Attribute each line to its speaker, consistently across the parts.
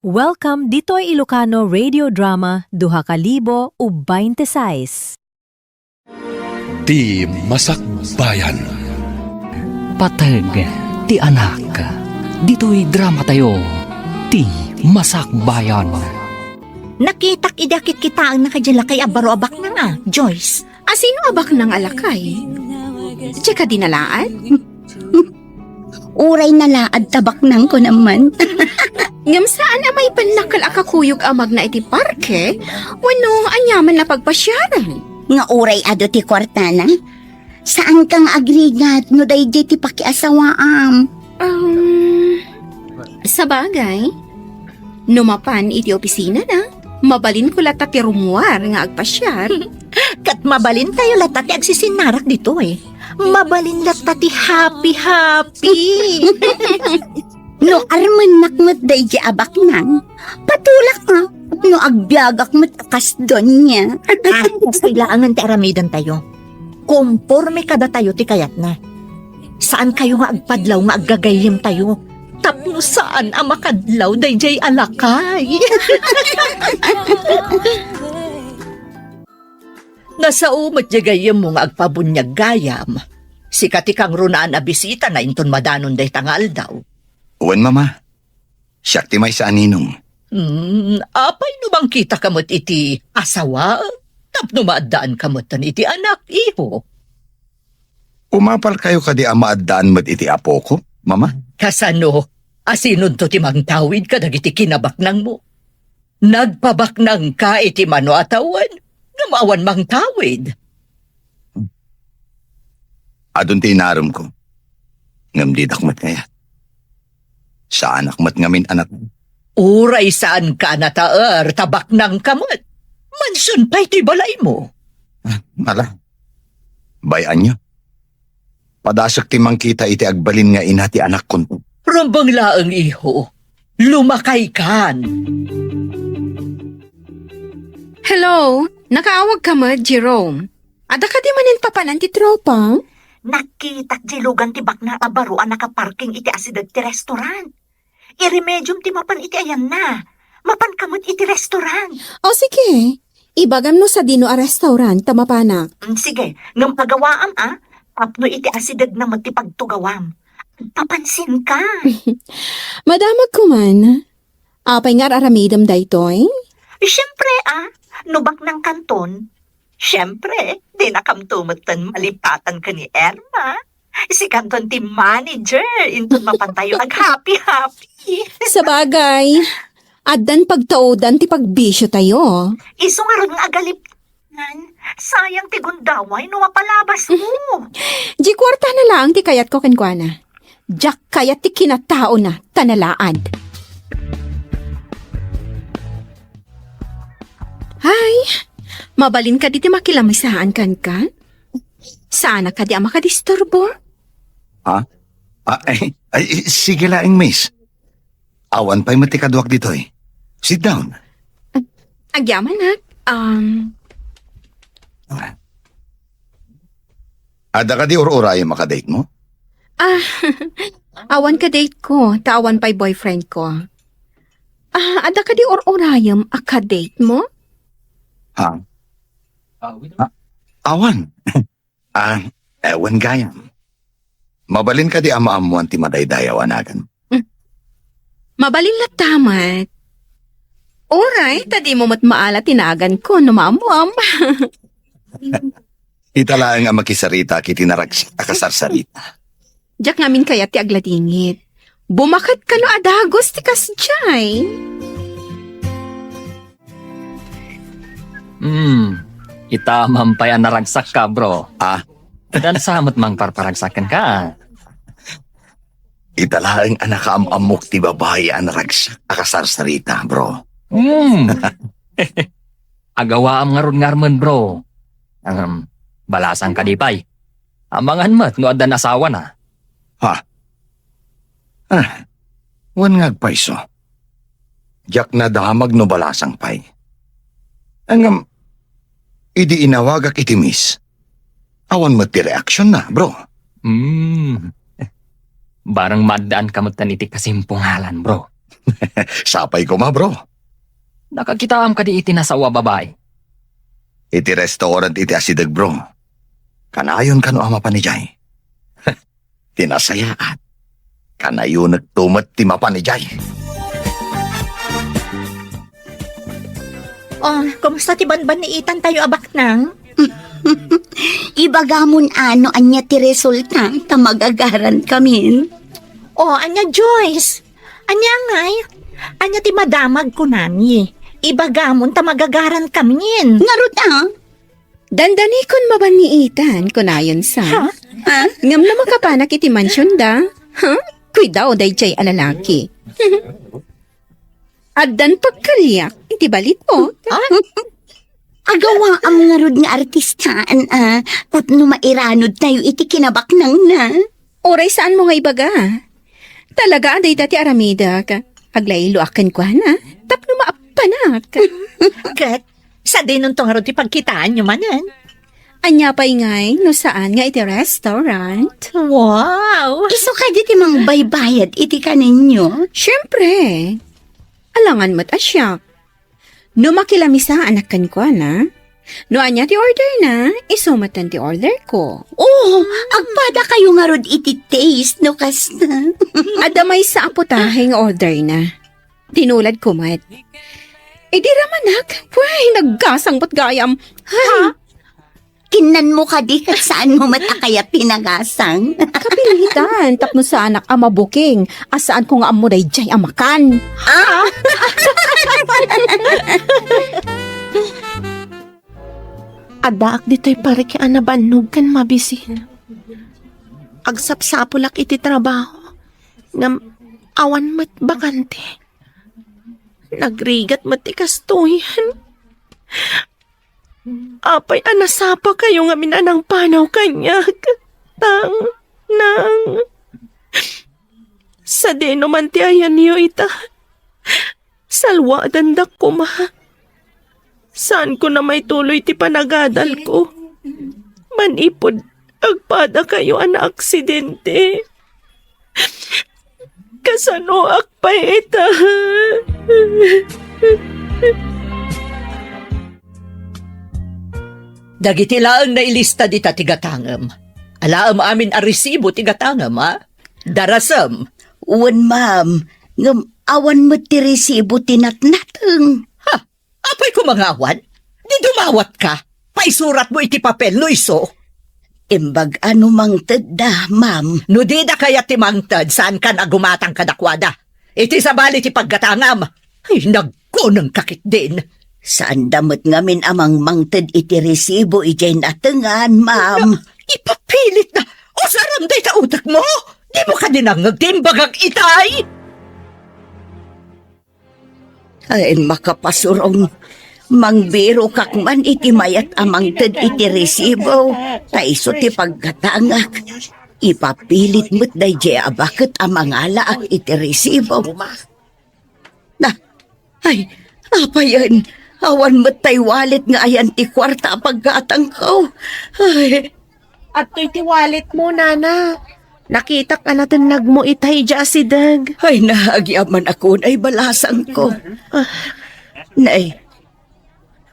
Speaker 1: Welcome dito'y Ilocano Radio Drama Duha ka Libo ug 26.
Speaker 2: Ti Masakbayan.
Speaker 3: Patag, ti anak, dito'y drama tayo, ti Masakbayan.
Speaker 4: Nakitak idakit kita ang nakadyan kay abaro abak na nga, Joyce.
Speaker 5: Sino abak ng alakay? Tsaka dinalaan?
Speaker 6: Uray na laad tabak nang ko naman.
Speaker 5: Ngam saan amay panakal akakuyog amag na iti parke? Wano anyaman na pagpasyaran?
Speaker 6: Nga uray ado ti kwartana. Saan kang agrigat no dayjay ti pakiasawaam?
Speaker 5: Sa bagay, numapan iti opisina na. Mabalin ko lata ti rumuar nga agpasyar.
Speaker 4: Kat mabalin tayo latati agsisinarak dito eh. Mabalin latati happy.
Speaker 6: No arman nakmat dayjay abak nang. Patulak nga. No agbyagak mat akas doon niya.
Speaker 4: Kailangan ti aramidan tayo. Komporme kada tayo ti kayat na. Saan kayo nga agpadlaw nga aggagayim tayo? Tapno saan ang makadlaw dayjay alakay? Nasa umat jagayam mo nga agpabunyag gayam. Si katikang runaan a bisita na inton madanon day tangal daw.
Speaker 7: Uwan, mama. Siyak ti may sa aninong.
Speaker 4: Apay no bang kita kamot iti asawa? Tapno maadaan kamotan iti anak, iho.
Speaker 7: Umapal kayo kadi ang maadaan mat iti apo ko, mama?
Speaker 4: Kasano, asinun to ti mangtawid ka dagiti kinabaknang mo. Nagpabaknang ka iti mano atawan, namawan mangtawid.
Speaker 7: Adun ti inarom ko. Ngam di dakmat kaya. Sa anak mat ngamin anak.
Speaker 4: Uray saan ka nataar, tabaknang kamot. Mansun pa'y ti balay mo.
Speaker 7: Mala. Bayan nyo. Padasok ti mangkita iti agbalin nga ina ti anak kon.
Speaker 4: Rambang laang iho, lumakay kan.
Speaker 5: Hello, nakaawag ka mo, Jerome. Ada ka di manin papanan ti tropa?
Speaker 4: Nakitak jilugan ti bakna abaruan nakaparking iti asidag ti restaurant. Iremedium ti mapan iti ayan na. Mapan kamot iti restaurant.
Speaker 5: O sige, ibagam no sa dino a restaurant tamapanak.
Speaker 4: Sige, ngam pagawaam tapno iti asidag na ti pagtugawam. Papansin ka.
Speaker 5: Madamag ko man. Apay nga aramidam daytoy?
Speaker 4: Siyempre nubak ng kanton. Siyempre, di nakamtumatan malipatan ka ni Erma. Si kanton ti manager, inton mapantayo ag happy.
Speaker 5: Sa bagay, adan pagtaudan ti pagbisyo tayo.
Speaker 4: Iso nga ron nga agalipnan. Sayang ti gundaway no mapalabas mo.
Speaker 5: Di kwarta na lang ti kayat ko kenkwana. Diyak kayat ti kinatao na tanalaad. Hay, mabalin ka di ti makilamisahan kan ka? Sana ka di ang makadisturbo?
Speaker 7: Sige laing, miss. Awan pa'y matikaduak dito eh. Sit down.
Speaker 5: Agyaman na.
Speaker 7: Ada ka di or-oraya makadate mo?
Speaker 5: Awan ka date ko, tawan pa'y boyfriend ko. Ada ka di or-orayam akadate mo?
Speaker 7: Awan. Ewan gayam. Mabalin ka di ama-amuan ti madaydayaw anagan.
Speaker 5: Mabalin la tamat. Alright, tadi mo maala tinagan ko, numamuam.
Speaker 7: Italaang ang makisarita kiti naragsi akasarsarita.
Speaker 5: Diyak ngamin kaya ti agladingit. Bumakat ka no adagos ti kasjay.
Speaker 3: Itamam pa yan naragsak ka, bro. Dan samot mang parparagsakan ka.
Speaker 7: Italaang anak amok ti babae ang naragsi akasarsarita, bro.
Speaker 3: Agawa am ngaron-ngarman, bro. Balasang kadipay. Amangan mat no adan asawa na.
Speaker 7: Wan ngagpaiso. Diyak na damag no balasang pay. Angam, idi inawagak iti miss. Awan mo ti reaksyon na, bro.
Speaker 3: Barang maddaan kamutan iti kasimpungalan, bro.
Speaker 7: Sapay ko ma, bro.
Speaker 3: Nakakitaam ka di iti nasawa babae.
Speaker 7: Iti restaurant iti asidag, bro. Kanayon kano ama pa ni Jay. Tinasayaan. Kanayon nagtumat ti mapa ni Jay.
Speaker 4: Oh, kumusta ti banban ni Itan tayo abak nang?
Speaker 6: Ibagamon ano anya ti resulta ta magagaran kami.
Speaker 4: Oh, anya Joyce. Anya ngay. Anya ti madamag ko nami. Ibagamon ta magagaran kamin.
Speaker 6: Ngarod
Speaker 5: Dandani kon maban ni Itan, kunayon sa.
Speaker 4: Ha?
Speaker 5: Ngam na makapanak iti mansyon da. Ha? Kuy daw day jay alalaki. Addan pagkalyak, iti balit mo.
Speaker 6: agawa am ngarod nga artistaan tapno mairanod tayo iti kinabak nang na.
Speaker 5: Oray saan mo nga ibaga? Talaga aday dati aramida ka. Aglaylo akan ko na. Tapno maapanak.
Speaker 4: Kat, sa dinon tong harot ti pagkitaan nyo manan.
Speaker 5: Anya pa'y ngay, no saan nga iti restaurant?
Speaker 4: Wow!
Speaker 6: Iso ka di mang baybayad iti kaninyo.
Speaker 5: Siyempre. Alangan mo't asya. No makilamisaan anak kan ko na. No anya ti order na, isumatan ti order ko.
Speaker 6: Oh, agpada kayo ngarod iti taste no kas na.
Speaker 5: Adamay sa aputaheng order na. Tinulad ko mat. Eh di ramanak, way, naggasang pat gayam. Ha?
Speaker 6: Kinan mo ka di kat saan mo matakaya pinagasang.
Speaker 5: Kapilitan, tapno sa anak ama booking. Asaan ko nga amuray jay amakan.
Speaker 2: Adaak dito'y pare kaya nabanog kan mabisin. Agsapsapulak iti trabaho. Ngam awan mat bakante. Nagrigat mat ikastuyan. Apay anasapa kayo nga minanang panaw kanya. Nang. Sa deno man ti ayan niyo ita. Salwa dandak ko ma. Saan ko na may tuloy ti panagadal ko? Manipod, agpada kayo ana aksidente. Kasano akpay ita.
Speaker 8: Dagiti laang na ilista di ta tigatangam. Alaam amin a resibo tigatangam, ha? Darasam.
Speaker 6: Uwan ma'am, ngam awan mo ti resibo tinatnateng.
Speaker 8: Ha? Apay ko mangawan? Di dumawat ka. Paisurat mo iti papel, Luiso.
Speaker 6: Imbag ano mang tedda, ma'am.
Speaker 8: No di da kaya timangtad, saan ka nagumatang kadakwada? Iti sabali ti paggatangam. Ay, nagkunang kakit din.
Speaker 6: Saan damot ngamin amang mangted iti resibo ijay natengan, ma'am.
Speaker 8: Ipapilit na. O saram day ta utak mo. Di mo ka dinangag timbagag itay.
Speaker 6: Ay, makapasurong. Mangbiro kakman iti mayat amang ted iti resibo. Taiso ti pagkatangak. Ipapilit mo't day bakit amang alaak iti resibo. Na, ay, apa yan? Awan mo't tay wallet nga ayan ti kwarta pagkatang ko. Ay,
Speaker 2: At to'y tiwalit mo, nana. Nakita ka natin nagmo itay dya si Dag.
Speaker 6: ay nahagyaman ako ay balasang ko. Nay,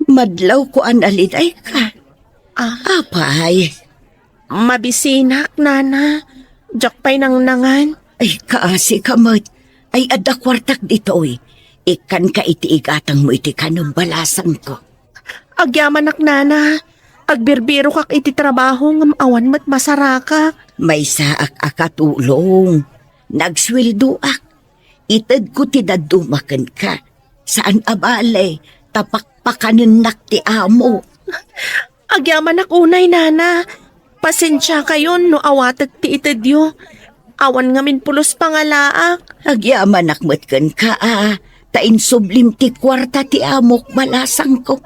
Speaker 6: madlaw ko analiday ka. Apay,
Speaker 2: Mabisinak, nana. Diyak pa'y nangnangan.
Speaker 6: ay kaasi kamot. Ay ada kwartak ditoy. Ikan ka iti igatang mo iti kanong balasang ko.
Speaker 2: Agyaman nana. Agbirbiro kak iti trabaho ngam awan mat masaraka.
Speaker 6: May saak akatulong. Nagswildo ak. Itad ko tinadumakan ka. Saan abale? Tapakpakanin nak ti amo.
Speaker 2: Agyaman unay, nana. Pasensya kayo no awatag ti itadyo. Awan ngamin pulos pangalaak.
Speaker 6: Agyaman akmatkan ka Tain sublim ti kwarta ti amok balasang ko.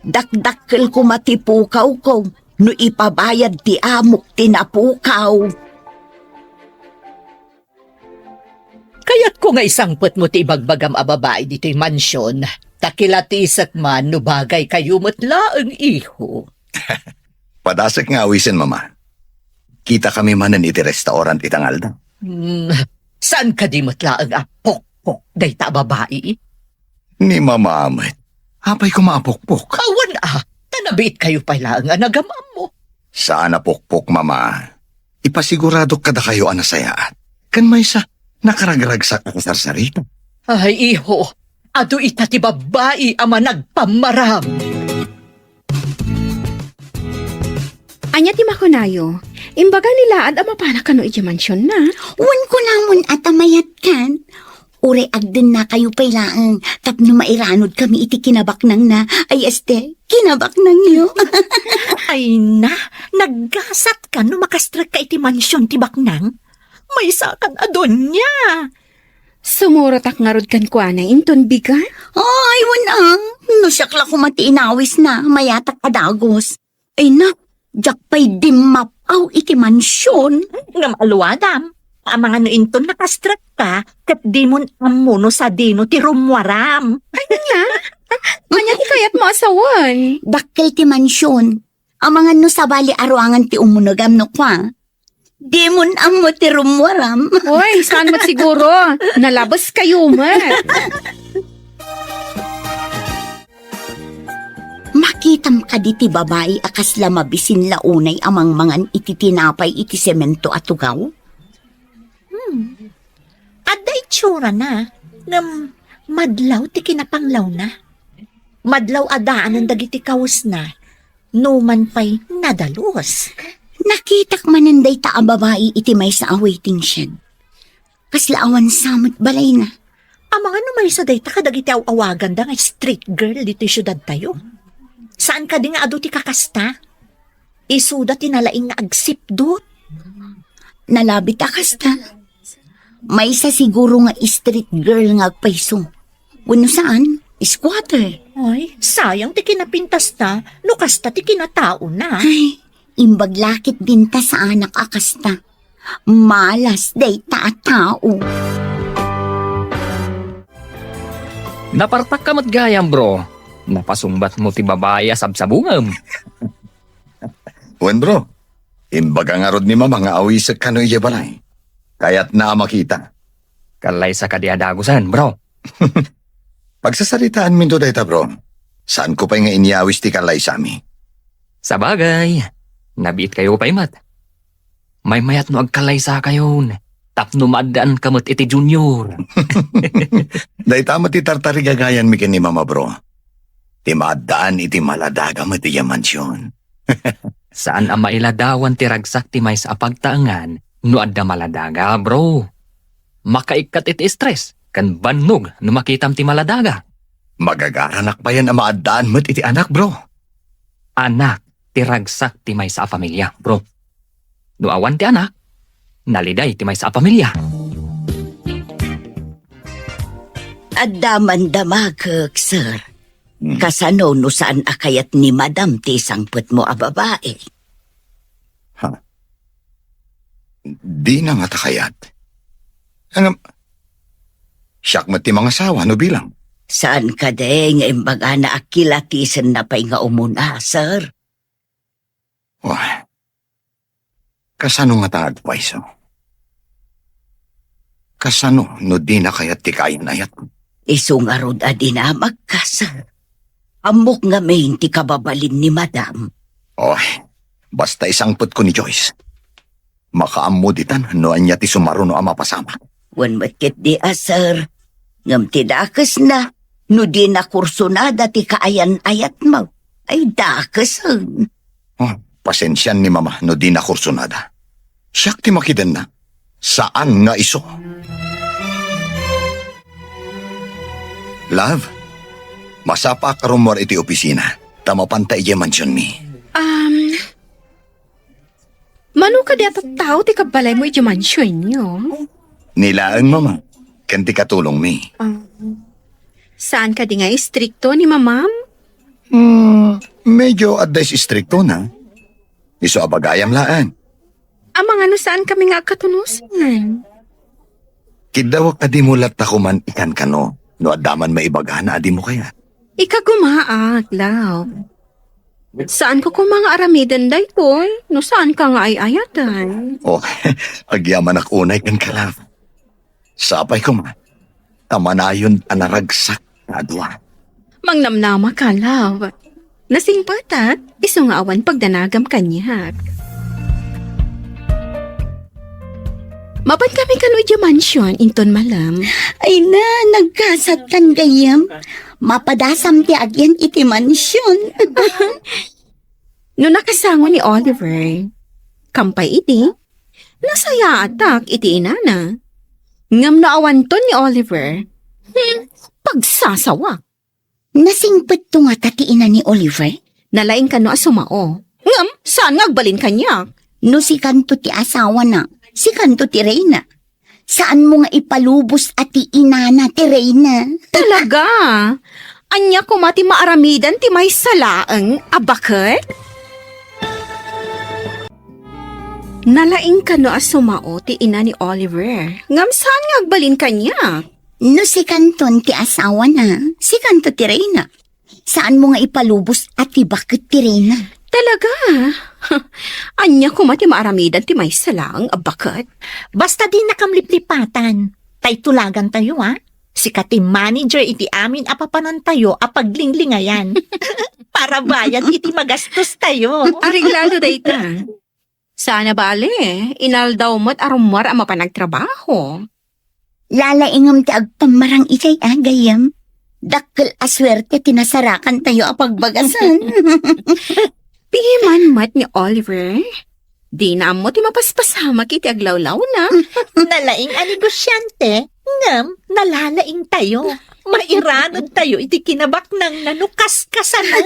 Speaker 6: Dakdakkel ko matipukaw ko. No ipabayad ti amok tinapukaw.
Speaker 8: Kaya't ko nga isangpot mo ti ibagbagam a babae dito'y mansyon. Takilatisak man no bagay kayo matlaang iho.
Speaker 7: Padasek nga awisin, mama. Kita kami manan iti restaurant itangalda.
Speaker 8: Saan ka di matlaang apok? pukpok, day ta babae.
Speaker 7: Ni Mama Amet, hapay ko maapokpok.
Speaker 8: Kawan tanabit kayo pala nga nagamam mo.
Speaker 7: Saan napokpok, Mama? Ipasigurado kada kayo anasayaat. Kan may sa nakaragrag sa kasarsarito.
Speaker 8: Ay, iho, ado ita ti babae ama nagpamaram.
Speaker 5: Anya ti makunayo. Imbaga nila at amapana kano iti mansyon na.
Speaker 6: Wan ko namon at amayat kan. Ure agden na kayo pailaan. Tapno mairanod kami iti kinabaknang na. Ay este, kinabaknang niyo.
Speaker 4: Ay na, naggasat ka no makastrek ka iti mansyon ti baknang. May sakan adon niya.
Speaker 5: Sumurot ak ngarod kan kwa na inton biga.
Speaker 6: Ay, wanang. No siyakla ko matiinawis na. Mayatak adagos. Ay na, jakpay dimapaw iti mansyon.
Speaker 4: Ngam aluadam. Ang mga nointon nakastrek ka, kat di mo amuno sa dino ti rumwaram.
Speaker 5: Anya ti kayat mo asawan.
Speaker 6: Dakkel ti mansyon. Ang mga no sabali aruangan ti umunogam no kwa. Di mo amo ti rumwaram.
Speaker 5: Hoy, saan mat siguro? Nalabas kayo mat.
Speaker 6: Makitam ka di ti babae akas lamabisin launay amang mangan iti tinapay iti semento at tugaw.
Speaker 4: Aday tsura na, ngam madlaw ti kinapanglaw na. Madlaw adaan ang dagiti kawas na, numan pa'y nadalos.
Speaker 6: Nakitak mananday ta ang babae iti may sa awaiting shed. Kaslaawan samot balay na.
Speaker 4: Ang mga numay sa dayta kadagiti awagan da nga street girl dito syudad tayo. Saan ka di nga ado ti kakasta? Isuda tinalaing nga agsipdot.
Speaker 6: Nalabit akas ta. May sa siguro nga street girl nga agpaiso. Wano saan? Squatter.
Speaker 4: Ay, sayang ti kinapintas na, no kasta ti kinatao na.
Speaker 6: Ay, imbaglakit din ta sa anak akasta. Malas day ta at tao.
Speaker 3: Napartak ka matgayam, bro. Napasumbat mo ti babae sabsabungam.
Speaker 7: Wen bro, imbaga nga rod ni Mama nga awisak kano iya balay. Kaya't na makita.
Speaker 3: Kalay sa kadiadagusan, bro.
Speaker 7: Pagsasalitaan minto dayta bro, saan ko pa nga inyawis ti kalay sa amin?
Speaker 3: Sa bagay, nabit kayo pa imat. May mayat no agkalay sa kayon. Tapno maadaan kamot iti junior.
Speaker 7: Dayta mo ti tartari gagayan mi ken ni Mama bro. Ti maadaan iti maladaga mo ti mansyon.
Speaker 3: Saan ang mailadawan ti ragsak ti may sa apagtaangan no adda maladaga, bro. Makaikat iti stress, kan bannog no makitam ti maladaga.
Speaker 7: Magagaranak pa yan ang maadaan mo't iti anak, bro.
Speaker 3: Anak, ti ragsak ti may sa pamilya, bro. No awan ti anak, naliday ti may sa pamilya.
Speaker 6: Adaman damagag, sir. Kasano no saan akayat ni Madam ti sangput mo a babae?
Speaker 7: Di na nga takayat. Siyak mo ti mga sawa, no bilang?
Speaker 6: Saan ka de nga imbaga na akilatisan na pa'y nga umuna, sir?
Speaker 7: Wah, kasano nga taag paiso? Kasano no di na kayat ti kain ayat?
Speaker 6: Isungarod adinamag ka, sir. Amok nga may hindi kababalin ni Madam.
Speaker 7: Oh, basta isangput ko ni Joyce. Makaamuditan no anya ti sumaro no ama pasama.
Speaker 6: Wan matkit di sir. Ngam tidakas na. No di na kursunada ti kaayan-ayat mo. Ay dakas,
Speaker 7: Oh, pasensyan ni Mama no di na kursunada. Siyak ti makidan na. Saan nga iso? Love, masapa ka rumor iti opisina. Tamapanta iya mansyon mi.
Speaker 5: Mano ka di at tao ti kabalay mo iti mansyon nyo?
Speaker 7: Nilaang Mama, kanti katulong mi.
Speaker 5: Saan ka di nga istrikto ni mamam?
Speaker 7: Medyo advice stricto na. Iso abagayam laan.
Speaker 5: Ang mga no saan kami nga katunusan?
Speaker 7: Kidawak adi mo ko man ikan kano. No adaman maibagana adi mo kaya.
Speaker 5: Ikagumaak, love. Saan ko kung mga aramidan day tol? No saan ka nga ay ayatan?
Speaker 7: Oh, agyaman ak unay kan kalaf. Sapay ko ma. tamanayon anaragsak na adwa.
Speaker 5: Mangnamnama ka, love. Nasingpatat, iso nga awan pagdanagam kanya. Mapan kami kanu iti mansion, inton malam.
Speaker 6: Ay na, nagkasat kan gayam. Mapadasam ti agyan iti mansyon.
Speaker 5: No nakasango ni Oliver, kampay iti, nasaya atak iti inana. Ngam na awan to ni Oliver, pagsasawa.
Speaker 6: Nasingpet to nga tatiin ni Oliver.
Speaker 5: Nalaing ka no asumao. Ngam, saan nga agbalin kanya?
Speaker 6: No si kanto ti asawa na, si kanto ti Reyna. Saan mo nga ipalubos at ti inana ti Reyna?
Speaker 5: Talaga? Anya ko mati maaramidan ti may salaang abakit? Nalaing ka no asumao ti ina ni Oliver. Ngam saan nga agbalin kanya?
Speaker 6: No si kanton ti asawa na, si kanto ti Reyna. Saan mo nga ipalubos at ti bakit ti Reyna?
Speaker 5: Talaga? Anya ko mati maaramidan ti may salaang abakit?
Speaker 4: Basta di nakamliplipatan. Tay tulagan tayo, ha? Si katim manager iti amin apapanan tayo apaglinglingayan. Para bayan iti magastos tayo.
Speaker 5: Ariglalo dayta. Sana bale, inaldaw mo't arumwar ang mapanagtrabaho.
Speaker 6: Lalaingam ti agpamarang itay agayam. Dakkel aswerte tinasarakan tayo apagbagasan.
Speaker 5: Piman mat ni Oliver. Di na mo ti mapaspasama kiti aglawlaw na.
Speaker 4: Nalaing a negosyante, ngam nalalaing tayo. Mairanod tayo iti kinabak ng nanukas kasano.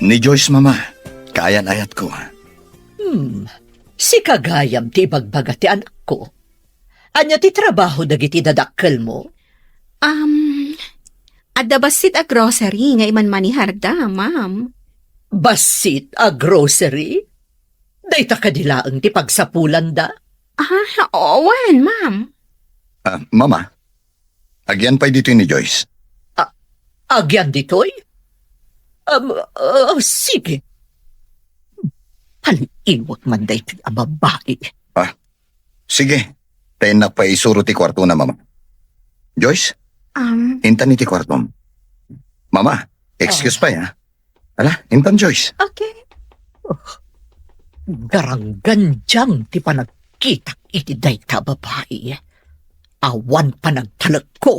Speaker 7: Ni Joyce, mama. Kayan ayat ko.
Speaker 8: Si kagayam ti bagbaga ti anak ko. Anya ti trabaho dagiti dadakkel mo?
Speaker 5: Adda basit a grocery nga iman maniharda, ma'am.
Speaker 8: Basit a grocery? Dayta kadilaang ti pagsapulan da?
Speaker 5: Owan, ma'am.
Speaker 7: Mama, agyan pa'y dito ni Joyce.
Speaker 8: Agyan ditoy? Sige. Paliwag man day ti a babae.
Speaker 7: Sige, tayo na pa'y isuro ti kwarto na, mama. Joyce, intan ni ti kwarto. Mama, excuse pa ya. Ala, intan Joyce.
Speaker 5: Okay.
Speaker 8: Garangganjang ti panagkita iti dayta babae. Awan panagtalag ko.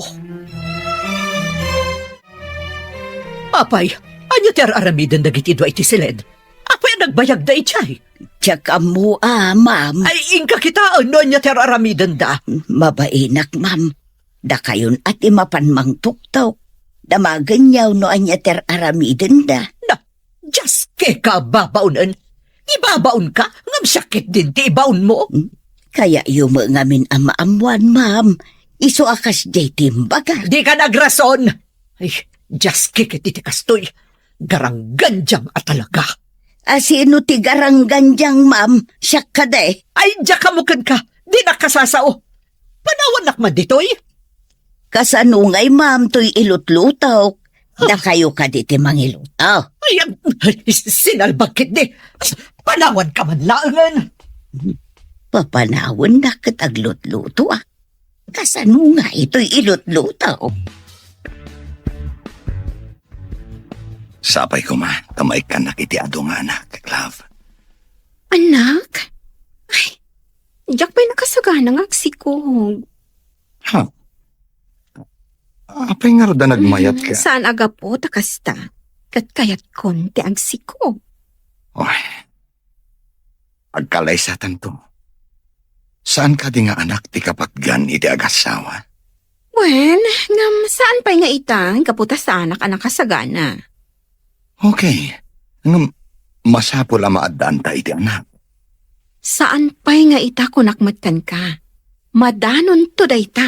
Speaker 8: Apay, anyo ti aramiden dagiti dua iti silid? Apay nagbayag da itchay?
Speaker 6: Tsaka mo ma'am.
Speaker 8: Ay, ingka kita ano niya ti aramiden da?
Speaker 6: Mabainak, ma'am. Da kayon at imapanmang tuktok. Damaganyaw no anya ter aramiden da.
Speaker 8: Na, just ke ka babaunan. Ibabaon ka? Ngam sakit din ti ibaon mo.
Speaker 6: Kaya yumo ngamin amaamuan, ma'am. Iso akas jay timbaga.
Speaker 8: Di ka nagrason. Ay, just kikit iti kastoy. Garangganjang at talaga.
Speaker 6: Sino ti garangganjang, ma'am? Siya ka de.
Speaker 8: Ay, diya kamukan ka. Di nakasasao. Panawan nakman ditoy.
Speaker 6: Kasanungay, ma'am, to'y ilutlutaw. Da kayo ka di ti mangilutaw.
Speaker 8: Ay, sinalbagkit di. Panawan ka man laangan.
Speaker 6: Papanawan na kataglutluto Kasanungay to'y ilutlutaw.
Speaker 7: Sapay ko, ma. Kamay ka nakiti adong anak, love.
Speaker 5: Anak? Ay, diyak pa'y nakasagana ng agsikog.
Speaker 7: Ha? Apay nga ro da nagmayat ka.
Speaker 5: Saan aga po takasta? Kat kayat konti agsikog.
Speaker 7: Oy, agkalaysatan to. Saan ka di nga anak ti kapatgan iti agasawa?
Speaker 5: Well, ngam saan pa'y nga itang kaputa sa anak kasagana?
Speaker 7: Okay. Ngam, masapol ang maadaan ta iti anak.
Speaker 5: Saan pa'y nga ita kunakmatan ka? Madanon to dayta.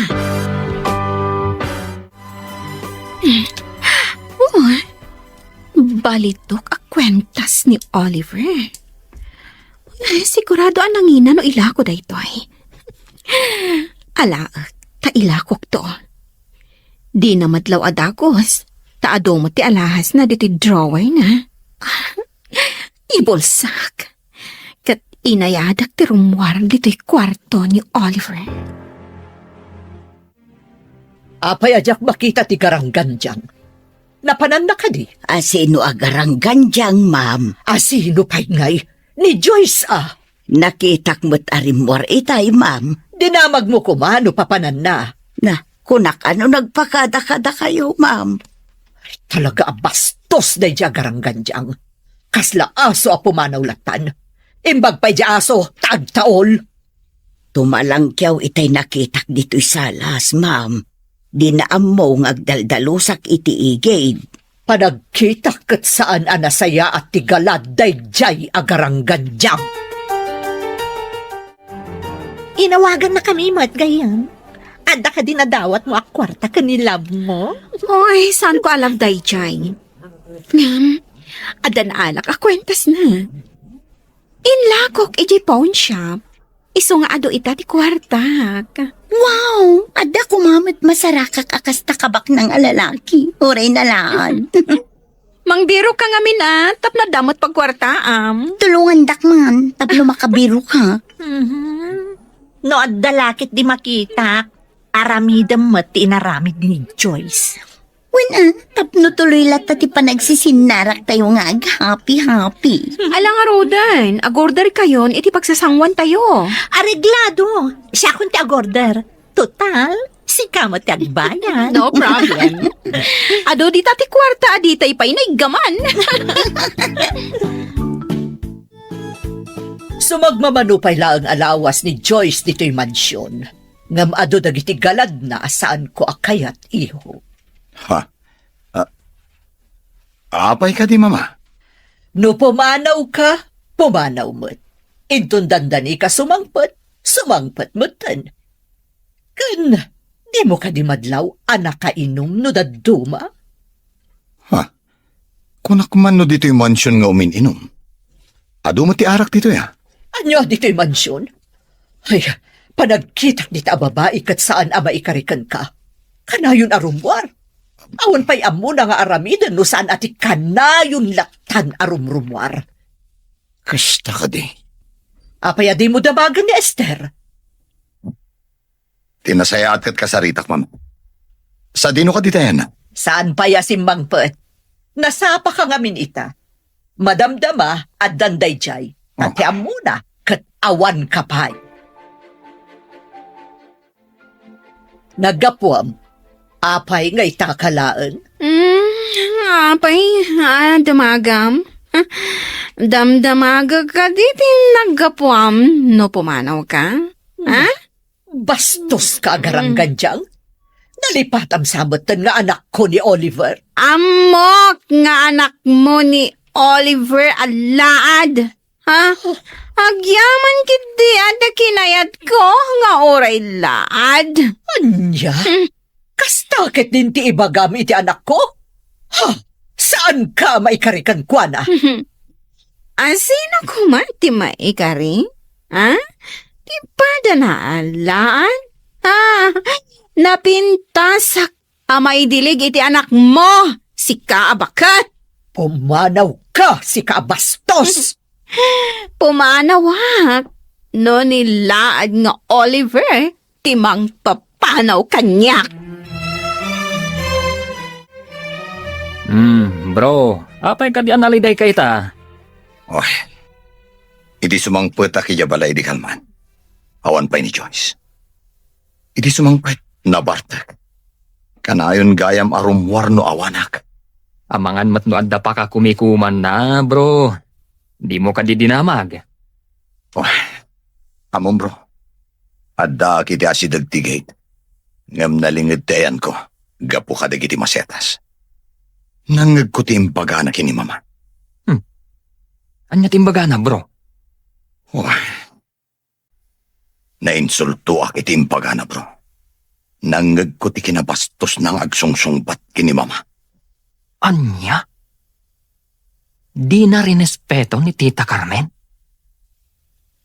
Speaker 5: Balitok a kwentas ni Oliver. Sigurado ang nangina no ilako daytoy. Alaak, ta ilakok to. Di na madlaw adagos, ta ado mo ti alahas na diti drawer na. Ibulsak. Kat Inayadak ti rumwar dito'y kwarto ni Oliver.
Speaker 8: Apay ajak makita ti garangganjang. Napanan na ka di.
Speaker 6: Asino agaranggan diyang, ma'am?
Speaker 8: Asino pa'y ngay? Ni Joyce
Speaker 6: Nakitak mo't arimwar itay, ma'am.
Speaker 8: Dinamag mo kumano papanan na.
Speaker 6: Na, kunak ano nagpakada-kada kayo, ma'am?
Speaker 8: Talaga bastos na dya garangganjang. Kasla aso a pumanawlatan. Imbag pa'y dya aso, tagtaol.
Speaker 6: Tumalang kyaw itay nakitak dito'y salas, ma'am. Dinaam mo ngagdaldalusak iti igid.
Speaker 8: Panagkita kat saan anasaya at tigalad dayjay agarangganjang.
Speaker 4: Inawagan na kami mo at gayan. Ada ka dinadawat mo ak kwarta kanilab mo.
Speaker 5: Hoy, saan ko alam dayjay? Ngam, adan alak akwentas na. Inlakok iji pawn shop. Iso nga ado ita ti kwartak.
Speaker 6: Wow! Ada kumamit masarakak akas takabak ng alalaki. Oray na laan.
Speaker 5: Mangbiro ka nga mina, tap na damot pagkwartaam.
Speaker 6: Tulungan dak man, tablo makabiro ka.
Speaker 4: No at dalakit di makita. Aramidam mo ti inaramid ni Joyce.
Speaker 6: When tapno tuloy lata ti panagsisinarak tayo nga happy-happy.
Speaker 5: Alang nga Rodan, agorder kayon, iti pagsasangwan tayo.
Speaker 4: Areglado. Siya kung ti agorder. Total, si kamot ti agbayan.
Speaker 5: No problem. Ado di tati kwarta, adita ipay na igaman.
Speaker 8: Sumagmamanupay laang alawas ni Joyce dito'y mansyon. Ngam ado dagiti galad na saan ko akayat iho.
Speaker 7: Ha? Apay ka di, mama?
Speaker 8: No pumanaw ka, pumanaw mo't. Intundandani ka sumangpet mo'tan. Kan, di mo ka di madlaw, anak ka inom no daduma?
Speaker 7: Ha? Kunak man no dito'y mansyon nga umininom. Ado mo ti arak dito ya?
Speaker 8: Anyo dito'y mansyon? Ay, panagkitak dita babae kat saan ama ikarikan ka. Kanayon arumwar. Awan pa'y amo na nga aramidan no saan ati kanayon laktan arumrumwar.
Speaker 7: Kasta ka di.
Speaker 8: Apay adi mo damagan ni Esther.
Speaker 7: Tinasayaat kat kasaritak, ma'am. Sa dino ka dito yan?
Speaker 8: Saan pa yasimbang pet? Nasapa ka ngamin ita. Madamdama at dandayjay. Ati amo na kat awan kapay. Nagapuam. Apay nga itakalaan.
Speaker 5: Apay, damagam. Damdamaga ka di tinagapuam no pumanaw ka? Ha?
Speaker 8: Bastos ka agarangganjang. Nalipatam samutan nga anak ko ni Oliver.
Speaker 5: Amok nga anak mo ni Oliver alaad. Ha? Agyaman kiti ada kinayat ko nga oray laad.
Speaker 8: Anya? Kastakit din ti ibagam iti anak ko? Ha? Saan ka maikarikan kwa na?
Speaker 5: Asino ko man ti maikari? Ha? Di pa na alaan? Ha? Napintasak amay dilig iti anak mo, si Kaabakat.
Speaker 8: Pumanaw ka, si kabastos!
Speaker 5: Pumanawak. No nilaad nga Oliver, timang papanaw kanyak.
Speaker 3: Bro, apay ka di analiday ka ita?
Speaker 7: Oy, idi sumangpet a kiyabalay di kalman. Awan pa'y ni Joyce. Idi sumangpet na bartak. Kanayon gayam arumwar no awanak.
Speaker 3: Amangan mat no adda pa ka kumikuman na, bro. Di mo ka di dinamag.
Speaker 7: Oy, amon bro. Adda kiti asidag tigate. Ngam nalingid tayan ko. Gapu ka dagiti masetas. Nangag ko ti imbaga na kini mama.
Speaker 3: Anya timbaga na, bro?
Speaker 7: Oy. Nainsulto ak iti imbaga na bro. Nangag ko ti kinabastos ng agsungsungbat kini mama.
Speaker 3: Anya? Di na rinespeto ni Tita Carmen?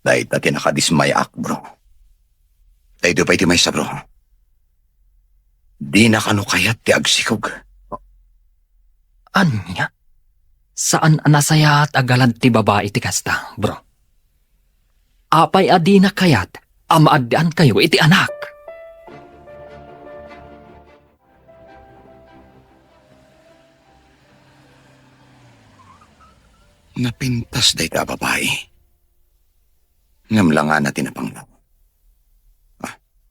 Speaker 7: Dahil na tinakadismaya ak bro. Dahil do pa iti may sa bro. Di na kano kayat ti agsikog.
Speaker 3: Anya? Saan anasaya at agalad ti babae ti kasta, bro? apay adi na kayat, amaadaan kayo iti anak.
Speaker 7: Napintas day ka, babae. Ngamlangan na tinapanglaw.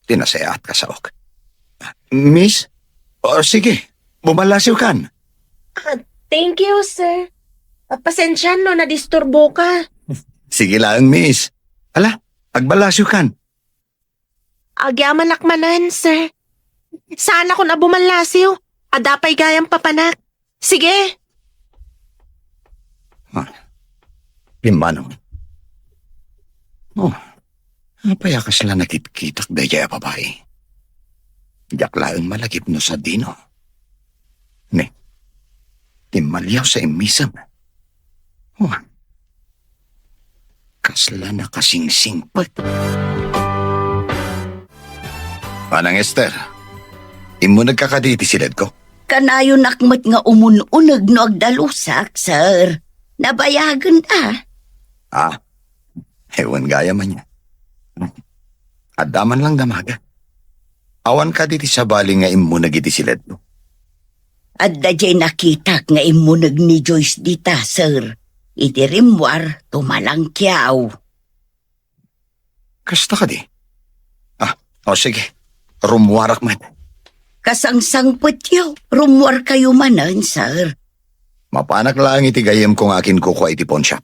Speaker 7: Tinasayaat ka sa ok. Miss? O sige, bumalasiw kan.
Speaker 2: Thank you, sir. Pasensya no, nadisturbo ka.
Speaker 7: Sige lang, miss. Ala, agbalasiw kan.
Speaker 2: Agyaman lakmanan, sir. Saan ako na bumalasiw? Adapay gayang papanak. Sige.
Speaker 7: Limanong. Oh, napaya ka sila nakitkitak da jaya babae. Diyak laang malagip no sa dino. Ne, timalyaw sa imisam. Oh, kasla na kasing-singpat. Manang Esther, imo nagkakaditi silid ko.
Speaker 6: Kanayon nakmat nga umununag no agdalusak, sir. Nabayagan
Speaker 7: Ewan gaya man niya. Adaman lang damaga. Awan ka diti sa bali nga imo nagiti silid ko.
Speaker 6: At dajay nakitak nga imunag ni Joyce dita, sir. Iti rimwar, tumalangkyaw.
Speaker 7: Kasta ka di? Sige. Rumwarak man.
Speaker 6: Kasangsang putyo, rumwar kayo manan, sir.
Speaker 7: Mapanak lang iti gayem kong akin kukuha iti pawn shop.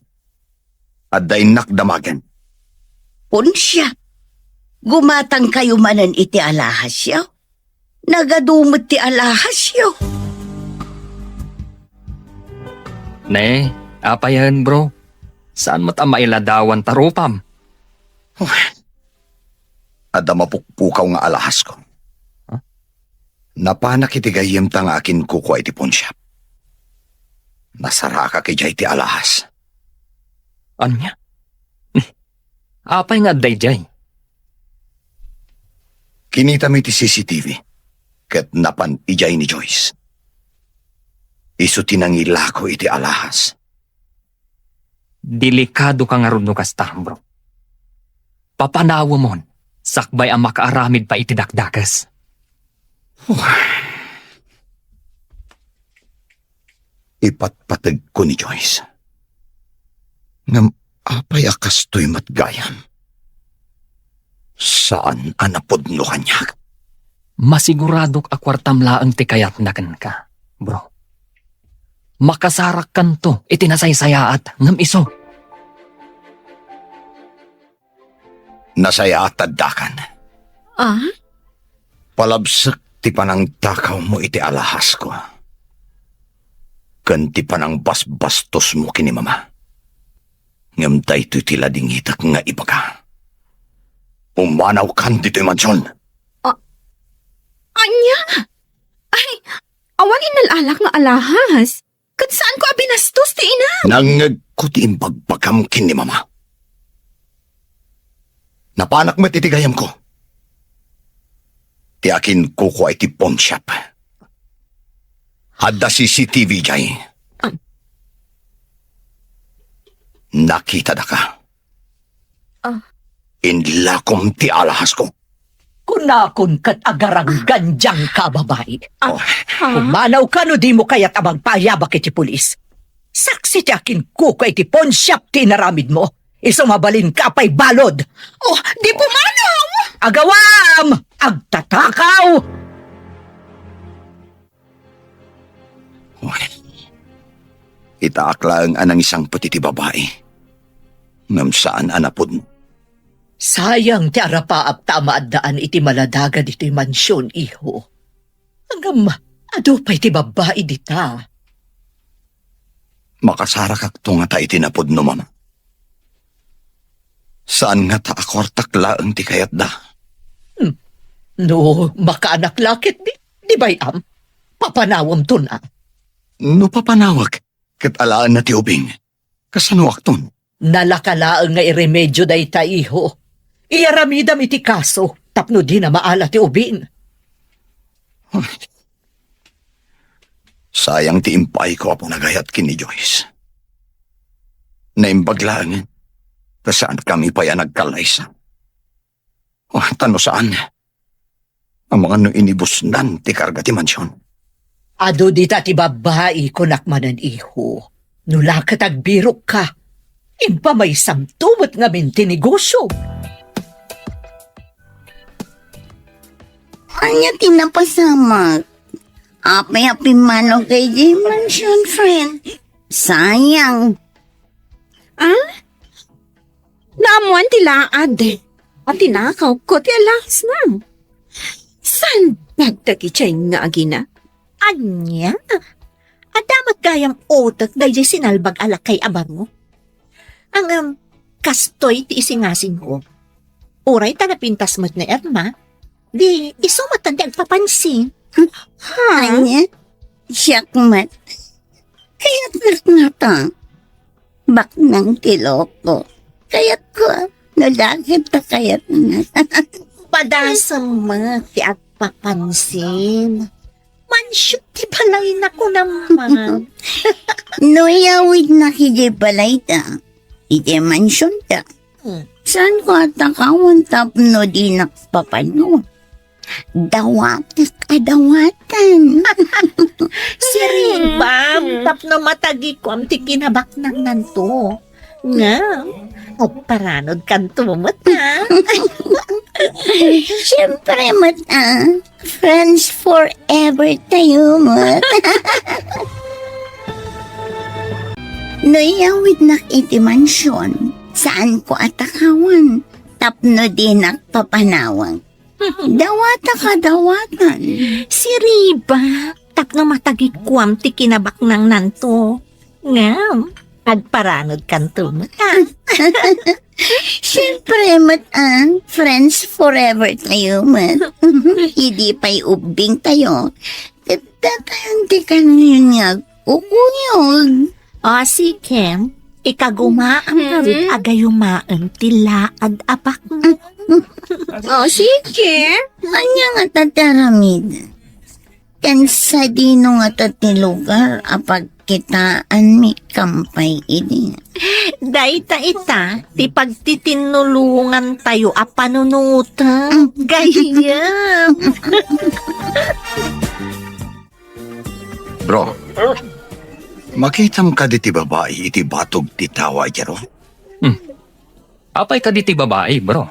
Speaker 7: At dainak damagan.
Speaker 6: Punsya. Gumatang kayo manan iti alahas yaw. Nagadumot ti alahas yaw.
Speaker 3: Ne, apayan bro. Saan mo mailadawan tarupam?
Speaker 7: Ada mapukpukaw nga alahas ko. Napanak iti gayem tang akin kukuha iti pawn shop. Nasara ka kay jay ti alahas.
Speaker 3: Anya? Apay nga dayjay.
Speaker 7: Kinita mi ti CCTV. Ket napan ijay ni Joyce. Isu tinangila ko iti alahas.
Speaker 3: Delikado ka nga ron no kasta, bro. Papanawa mon, sakbay ang makaaramid pa iti dakdakas.
Speaker 7: Ipatpatag ko ni Joyce. Ngam apay akas to'y matgayam. Saan anapod no kanyak?
Speaker 3: Masiguradok akwartam laang ti kayat na ka, bro. Makasarak kanto itinasaysayaat ngam iso.
Speaker 7: Nasaya at taddakan. Palabsak ti panang takaw mo iti alahas ko. Kanti panang basbastos mo kini mama. Ngam tayo tila dingitak nga ibaga. Umanaw kan dito'y mansyon.
Speaker 5: Anya? Ay, awan inalalak nga alahas. Kat saan ko abinastos ti ina?
Speaker 7: Nangag ko ti imbagbagam kini mama. Napanak mo titigayam ko. Ti akin kukuha iti pawn shop. Hadda CCTV jay. Nakita da ka. Inlakom ti alahas ko.
Speaker 8: Kunakon kat agarang ganjang ka, babae. Kumanaw ka no di mo kaya't abang payabak iti pulis. Saksi ti akin kuko iti pawn shop ti naramid mo. Isumabalin ka pa'y balod.
Speaker 5: Oh, di pumanaw!
Speaker 8: Agawam! Agtatakaw!
Speaker 7: Itaakla ang anang isang patiti babae. Ngam saan anapod mo.
Speaker 8: Sayang ti arapaap tamaadaan iti maladaga dito'y mansyon, iho. Hanggang ado pa'y ti babae dita.
Speaker 7: Makasarak akto nga ta itinapod no mama. Saan nga ta akwartak laang ti kayat da?
Speaker 8: No, makaanak lakit di bayam. Papanawam to na.
Speaker 7: No papanawag, kat alaan na ti ubing. Kasanuak ton.
Speaker 8: Nalakalaang nga iremedyo da ita, iho. Iyaramidam iti kaso, tapno di na maala ti ubin.
Speaker 7: Sayang ti impay ko apo nagayat kini Joyce. Naimbaglaan, Ta saan kami pa yan nagkalaysa? Oh, tano saan? Ang mga no inibusnan ti karga ti mansyon.
Speaker 8: Ado dita ti babae ko nakmanan iho. Nula ka tagbirok ka. Impa may samtumot nga minti negosyo.
Speaker 6: Anya tinapasamak. Api-api mano kay J Mansion, friend. Sayang.
Speaker 5: Naamuan tilaad. At tinakaw ko ti alas na. San pagtakichay nga agina?
Speaker 4: Anya? At damat gayam otak dahil sinalbag alak kay abar mo. Ang kastoy ti isingasin ko. Uray tanapintas mo't na Erma. Di isumatan di agpapansin.
Speaker 6: Anya? Siyakmat. Kaya't nga ta. Bak ng tiloko. Kaya't ko. Nalagit ta kaya't na.
Speaker 4: Padasam mo ti agpapansin. Mansyon ti balay na ko naman.
Speaker 6: Noyawid na kiji balay ta. Ije mansyon ta. Saan ko atakawan tapno di nakpapano? Dawatak adawatan.
Speaker 4: Si Ribam, tapno matagi ko ang tikinabak ng nanto. Nga, paranod kanto mo ta.
Speaker 6: Siyempre, mata. Friends forever tayo, mat. Noyawid na iti mansyon. Saan ko atakawan? Tapno din nakpapanawang. Dawata ka dawatan.
Speaker 4: Si Riba, tapno matagi ko ang tikinabak ng nanto. Nga, pagparanod kanto mo ta.
Speaker 6: Siyempre, mata. Friends forever tayo, mat. Hindi pa'y ubing tayo. Tatayan di ka ngayon nga. Ukuyog.
Speaker 4: O si Kem, ikagumaan na rin agayumaan tilaad apak mo.
Speaker 5: Sige.
Speaker 6: Anya nga tataramid. Kan sa dino nga tatilugar apag kitaan mi kampay ini.
Speaker 4: Dahita ita, ti pagtitinulungan tayo a panunuta. Gayam.
Speaker 7: Bro, makitam ka di ti babae iti batog ti tawa jaro.
Speaker 3: Apay ka di ti babae, bro.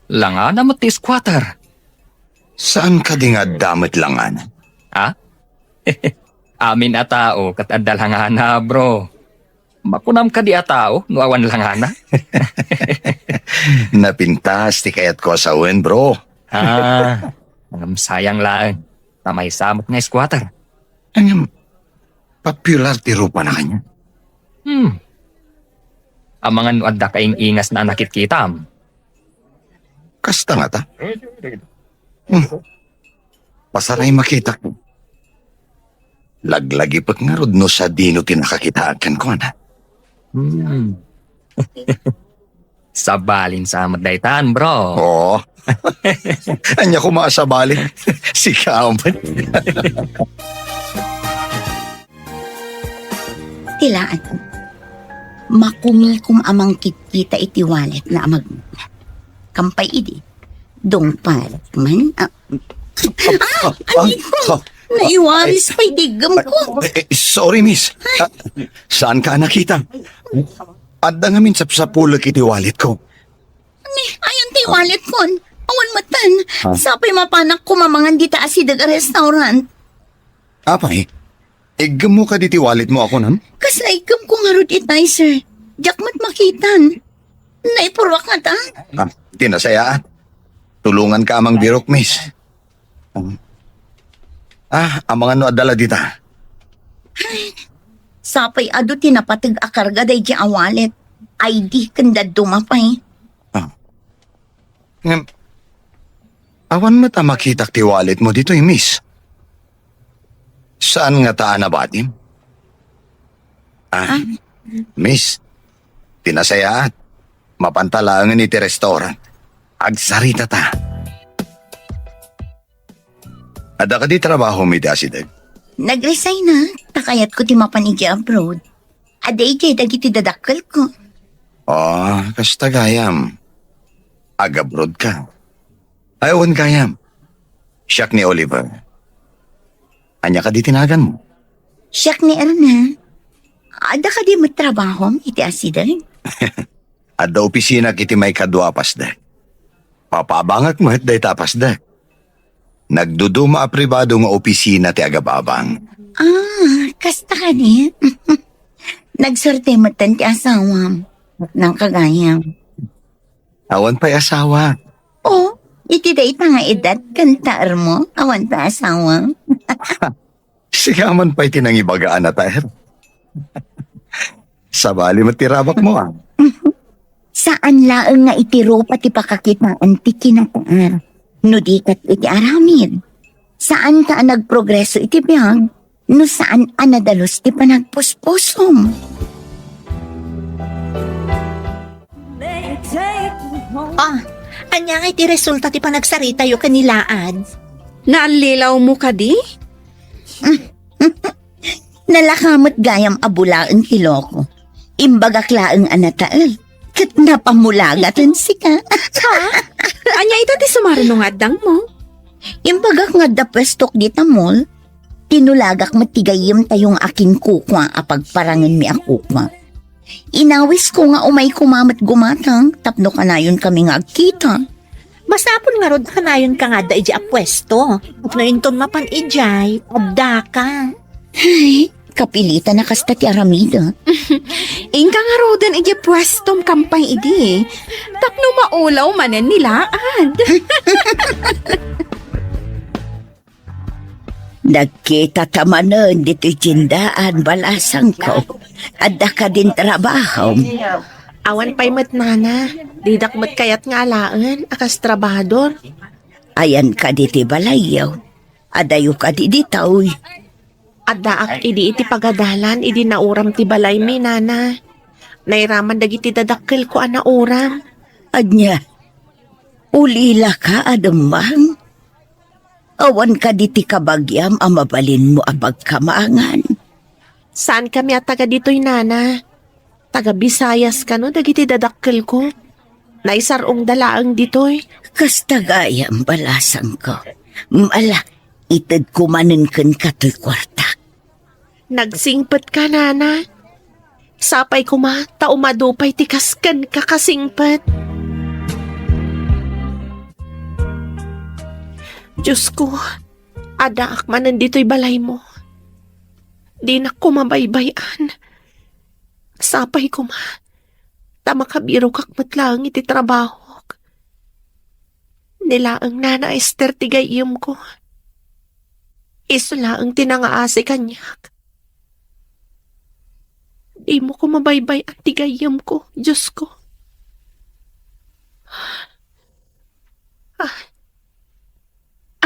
Speaker 3: Langana mo ti squatter.
Speaker 7: Saan ka di nga damit langan?
Speaker 3: Ha? Amin a tao kat adalhangana, bro. Makunam ka di a tao, nuawan langana.
Speaker 7: Napintas ti kayat ko sa uwen, bro.
Speaker 3: Ang sayang lang. Tamay samot nga squatter.
Speaker 7: Ang popular ti rupa na kanya.
Speaker 3: Ang mga nuadda kaing ingas na nakitkitam.
Speaker 7: Kasta nga ta. Pasaray makita ko. Laglagi pag nga rod no sa dino tinakakitaan kan ko na.
Speaker 3: Sabalin sa madaytan, bro.
Speaker 7: Oo. Anya ko maasabali. Si Kaman.
Speaker 6: Tilaan. Makumikom amang kita iti wallet na amag kampay idi. Dong parat man. Naiwaris pa'y digam ko.
Speaker 7: Sorry, miss. Saan ka nakita? Adda nga min sa pulak iti wallet ko.
Speaker 6: Ayon ti wallet ko. Awan matan. Sapay mapanak ko mamangan di taas si daga restaurant.
Speaker 7: Apay, igam mo ka diti wallet mo ako nan?
Speaker 6: Kasaykam ko nga rod itay, sir. Jakmat makitan. Naipurwak nga ta.
Speaker 7: Tinasayaan. Tulungan ka amang birok, miss. Ang mga no adala dita.
Speaker 6: Sapay ado tinapatag akarga day di awalet. ID kanda dumapay.
Speaker 7: Awan mo ta makitak ti wallet mo dito, miss. Saan nga taan na batim? Miss, tinasayaan. Mapantalangan iti restaurant. Agsarita ta. Ada ka di trabaho mi dasidag?
Speaker 6: Nag-resign na. Takayat ko ti mapanigi abroad. Aday jay dagiti dadakkel ko.
Speaker 7: Oh, kasta gayam. Agabrod ka. Ayawan gayam. Siyak ni Oliver. Anya ka di tinagan mo?
Speaker 6: Siyak ni Erna. Ada ka di mo trabaho, iti asiday?
Speaker 7: Adda opisina kiti may kadwa pasdak. Papabangak mo day tapasdak. Nagduduma a pribado nga opisina ti agababang.
Speaker 6: Kasta ka ni. Nagsorte mo tan ti asawam. Nang kagayam.
Speaker 7: Awan pa'y asawa.
Speaker 6: Oh, iti day pa nga edad kantaar mo. Awan pa asawa.
Speaker 7: Sigaman pa'y tinangibagaan na tayo. Sabali matirabak mo ah.
Speaker 6: Saan laeng nga itiro pati pakakitaan ti kinataar? No di kat iti aramid. Saan ka nagprogreso iti biyag? No saan anadalos ti panagpuspusom?
Speaker 4: Anya nga iti resulta ti panagsarita yo kanilaan.
Speaker 5: Naalilaw mo ka di?
Speaker 6: Nalakamot gayam abulaang kiloko. Imbagak laeng anataal. Kat napamulagatan sika.
Speaker 5: Anya ita ti sumarino nga dang mo?
Speaker 6: Imbagak nga da pwestok di tamol. Tinulagak matigayim tayong aking kukwa apag parangan mi akukwa. Inawis ko nga umay kumamat gumatang tapno kanayon kami nga agkita.
Speaker 4: Masapon nga rod kanayon ka nga da iji apwesto. Upno inton mapan ijay, abda ka.
Speaker 6: Ay, kapilita na kasta ti aramida.
Speaker 5: Ingka nga rodan iji pwestom kampay idi. Tapno maulaw manen nilaan.
Speaker 6: Nagkita tamanan dito jindaan balasang ko. Adda ka din trabaho.
Speaker 2: Awan pa'y matnana. Didak mat kayat nga alaan, akas trabahador.
Speaker 6: Ayan ka diti balayaw. Adayo ka di ditaw.
Speaker 2: Adaak idi iti pagadalan, idi nauram ti balay mi, nana. Nairaman dagiti dadakkel ko ana uram.
Speaker 6: Anya, ulila ka adamang. Awan ka diti kabagyam amabalin mo abag kamangan.
Speaker 2: Saan kami at taga dito'y nana? Taga Bisayas ka no, dagiti dadakkel ko. Naisarong dalaang dito'y.
Speaker 6: Kastagayam balasang ko. Mala, itad kumanin kan kato'y kwarta.
Speaker 2: Nagsingpet ka, nana. Sapay ko ma, taumadupay tikaskan ka kasingpet. Diyos ko, adaak man nandito'y balay mo. Di na ko mabaybayan. Sapay ko ma, tamakabiro kakmat lang iti trabaho. Nilaang nana Esther tigayim ko. Isula ang tinangaasi kanyak. Di mo ko mabaybayan tigayim ko, Diyos ko.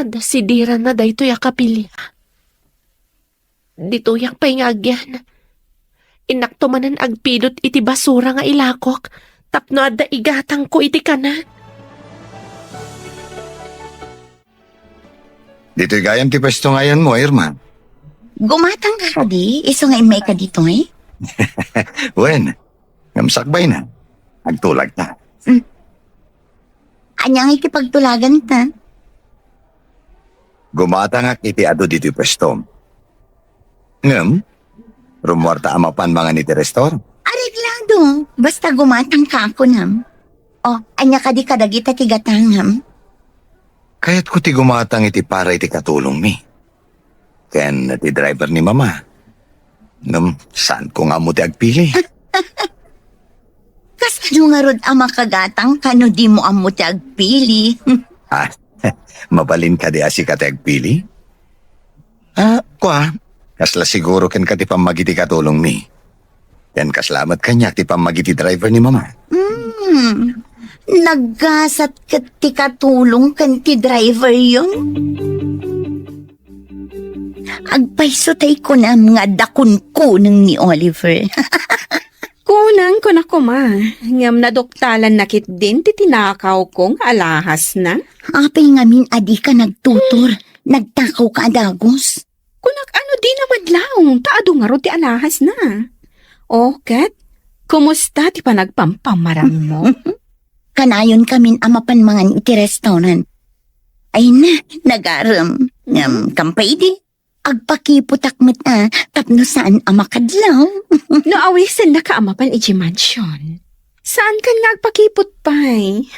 Speaker 2: Anda sidiran na dayto yakapili. Dito yak pa'y ngagyan. Inaktumanan agpidot iti basura nga ilakok. Tapno adda igatang ko iti kanan.
Speaker 7: Dito'y gayam ti pwesto ngayon mo, Irma.
Speaker 6: Gumatang ka di, iso nga imay ka dito eh.
Speaker 7: Wen, ngamsakbay na. Agtulag ta.
Speaker 6: Anyang ikipagtulagan ta.
Speaker 7: Gumatangak iti ado dito'y pwesto. Ngam, rumwarta amapan mga niti restor.
Speaker 6: Areglado, basta gumatang ka ako nam. O, anya ka di kadagita tigatangam.
Speaker 7: Kaya't ko ti gumatang iti para iti katulong mi. Ken ti driver ni mama. Ngam, saan ko nga mo ti agpili?
Speaker 6: Kasano nga rod ang makagatang kano di mo amo ti agpili.
Speaker 7: Mabalin ka di asi ka ti agpili? Kwa, kasla siguro ken ka ti pamagiti katulong mi. Ken kaslamat kanya ti pamagiti driver ni mama.
Speaker 6: Naggasat ka ti katulong kan ti driver yun. Agpaiso tay ko na mga dakun-kunang ni Oliver.
Speaker 5: Kunang ko na kuma. Ngam nadoktalan nakit din ti tinakaw kong alahas na.
Speaker 6: Apay ngamin adi ka nagtutor. Nagtakaw ka adagos.
Speaker 5: Kunak ano di naman laong taado nga ro ti alahas na. O, kat, Kumusta ti panagpampamarang mo?
Speaker 6: Kanayon kamin amapan mangan iti restaurant. Ay na, nagaram. Kampay di. Agpakiputak mo't tapno saan amakadlaw.
Speaker 5: No awisin na kaamapan iti mansion. Saan ka nga agpakipot pa'y?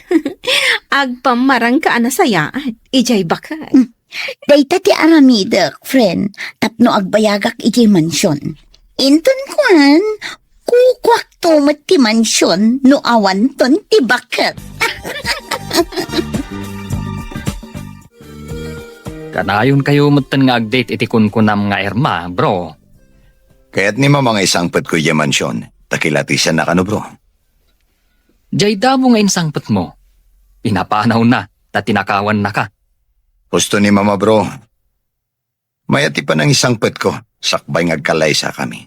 Speaker 5: Agpamarang ka anasayaat, ijay bakat.
Speaker 6: Dayta ti Aramida, friend. Tapno agbayagak iti mansyon. Inton kwan, kukwak tumat ti mansyon no awan ton ti bakat.
Speaker 3: Kanayon kayo mutan nga agdate iti kunkunam nga erma, bro.
Speaker 7: Kaya't ni mga isangpet ko yung mansyon. Takilati siya na kano, bro.
Speaker 3: Jay damo nga insangpet mo. Pinapanaw na, tinakawan na ka.
Speaker 7: Gusto ni mama, bro. Mayati pa ng isangpet ko. Sakbay ngagkalay sa kami.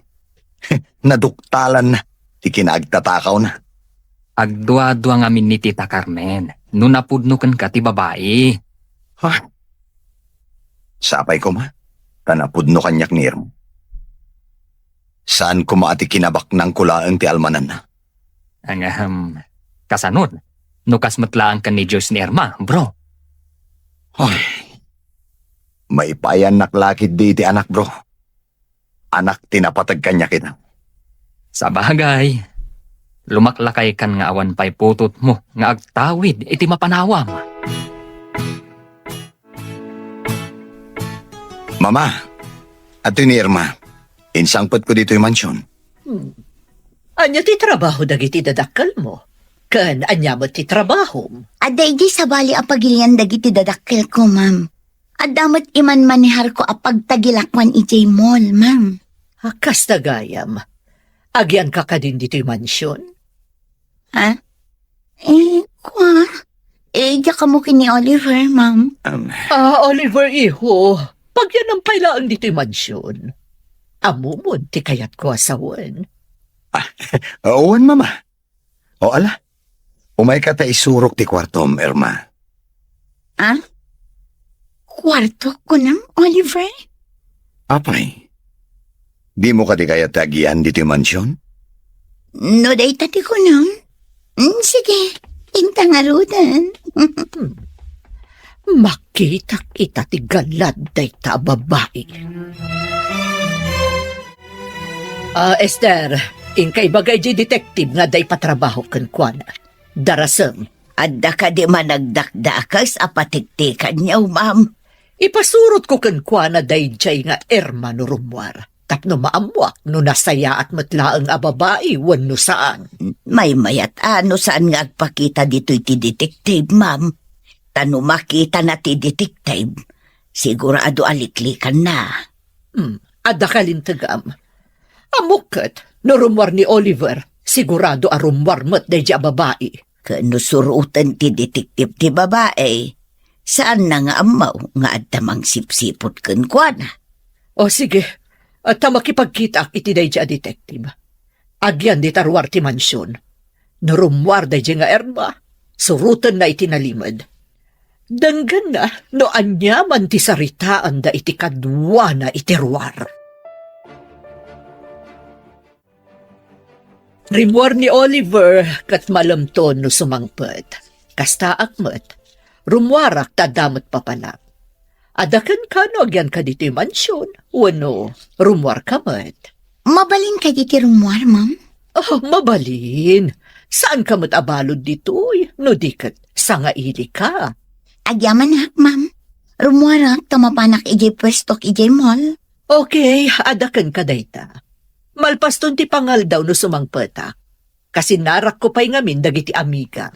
Speaker 7: Naduktalan na. Di kinaagtatakaw na.
Speaker 3: Agdua-dua nga min ni Tita Carmen. No napudnukan ka ti babae.
Speaker 7: Ha? Sapay ko ma. Tanapudno kanyak ni Irmo. Saan ko maati kinabak ng kulaang ti almanan na?
Speaker 3: Ang kasanod. Nukas matlaan ka ni Diyos ni Irma, bro.
Speaker 7: Ay. May payan naklakid di ti anak, bro. Anak tinapatag kanya kita.
Speaker 3: Sa bagay. Lumaklakay kan nga awan pa'y putot mo nga agtawid iti mapanawam.
Speaker 7: Mama, ato ni Irma, insangpet ko dito yung mansyon.
Speaker 8: Anya ti trabaho dagiti dadakkel mo? Kan anya mo ti trabaho?
Speaker 6: Aday di sa bali apagilian dagiti dadakkel ko, ma'am. Adamot iman manihar ko apagtagilakwan iti mall, ma'am.
Speaker 8: Akas tagayam. Agyan ka ka din dito yung mansyon?
Speaker 6: Ha? Kwa? Diya ka mo kini Oliver, ma'am.
Speaker 8: Oliver, iho. Pag yan ang pailaan dito yung mansyon. Amumon, ti kayat ko asawan.
Speaker 7: Owan, mama. O ala, umay ka ta isurok ti kwartom, Irma.
Speaker 6: Kwarto ko nang, Oliver?
Speaker 7: Apay, di mo ka di kaya tagian dito yung mansyon?
Speaker 6: No, day tati ko nang. Sige, intangarudan.
Speaker 8: Makita kita ti galad day ta babae. Esther, inkay bagay di detective nga day patrabaho kan kwan. Darasem.
Speaker 6: Adda ka di managdakdakas apatiktikan niyaw, ma'am.
Speaker 8: Ipasurot ko kan kwan na day jay nga Irma no rumwar. Tapno maamwak no nasaya at matlaang a babae wan no saan.
Speaker 6: May mayat ano saan nga agpakita dito iti detective, ma'am. Tano makita na ti detective, sigurado aliklikan na.
Speaker 8: Adda kalintagam. Amukat, no rumwar ni Oliver, sigurado a rumwar mo't day a babae.
Speaker 6: Kano surutan ti detective ti babae, saan na nga amaw nga adamang sipsipot kan kwa na?
Speaker 8: O sige, at makipagkita iti day a detective. Agyan di tarwar ti mansyon. No rumwar day nga Irma, surutan na itinalimad. Danggan na, no anyaman ti saritaan da iti kadwa na iterwar. Rimwar ni Oliver, kat malamton no sumangpet. Kasta akmet, rumwarak tadamot papalak. Adakan ka no agyan ka dito yung mansyon, wano, rumwar ka met.
Speaker 6: Mabalin ka diti rumwar, ma'am?
Speaker 8: Oh, mabalin. Saan ka met abalod dito'y, no dikat, sangaili ka.
Speaker 6: Agyaman hak, ma'am. Rumwarak tamapanak ijay pwestok ijay mall.
Speaker 8: Okay, adakan ka dayta. Malpaston ti pangal daw no sumangpeta. Kasi narak ko pa'y ngamin dagiti amiga.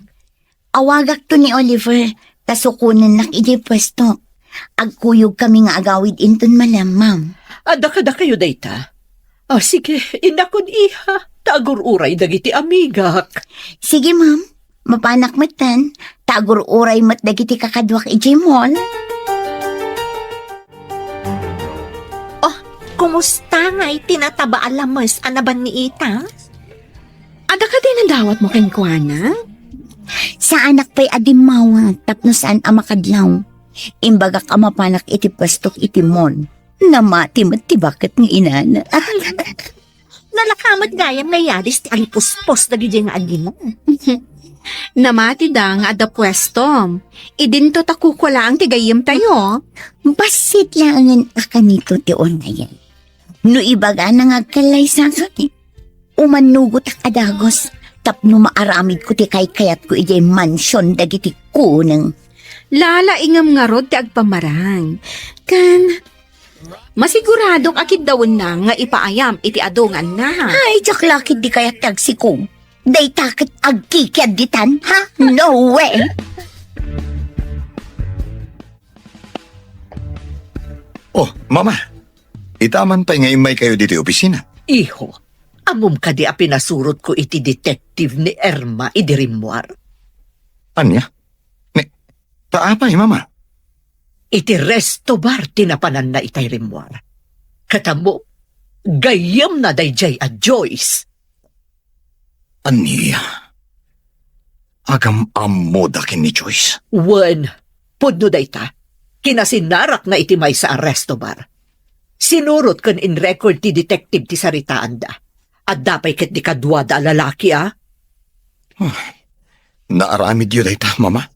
Speaker 6: Awagak to ni Oliver, tasukunan nak ijay pwestok. Agkuyog kami nga agawid inton malam, ma'am.
Speaker 8: Adakada kayo dayta. Sige, inakon iha. Tagur-uray dagiti amigak.
Speaker 6: Sige, ma'am. Mapanak matan. Tagur-uray mat dagiti kakadwak ijay mall.
Speaker 4: Kumusta nga itinataba alamas anaban ni Ita?
Speaker 5: Ada ka din ang dawat mo kay Kuana?
Speaker 6: Sa anak pa'y adimawa, tapno saan amakadlaw. Imbagak amapanak iti pwestok iti mall. Namati mat ti bakit nga inana.
Speaker 4: Nalakamot gayam nga yaris ti alipuspos na gijay nga agino.
Speaker 5: Namati da nga ada pwestom. Idinto takukula ang tigayim tayo.
Speaker 6: Basit lang akanito ti onayan. No ibaga na ngagkalay sa akin. Umanugot akadagos. Tapno maaramid ko ti kayat ko ijay mansyon dagiti kuneng.
Speaker 5: Lala ingam nga rod ti agpamarang. Kan, masiguradong akid dawon na nga ipaayam iti adungan na.
Speaker 6: Ay, jaklakid di kaya tagsikong. Day takit agkikiad ditan, ha? No way!
Speaker 7: Oh, mama. Itaman pa ngayon may kayo dito opisina.
Speaker 8: Iho, amom ka di a pinasurot ko iti detective ni Erma idirimwar.
Speaker 7: Anya? Paapay, mama?
Speaker 8: Iti resto bar tinapanan na itay rimwar. Katamo, gayam na dayjay a Joyce.
Speaker 7: Aniya? Agam amodakin ni Joyce.
Speaker 8: Wen, pudno dayta, kinasinarak na iti may sa resto bar. Sinurot kan in record ti detective ti saritaan da. At dapay ket di kadwa da lalaki
Speaker 7: Naaramid yun dayta, mama?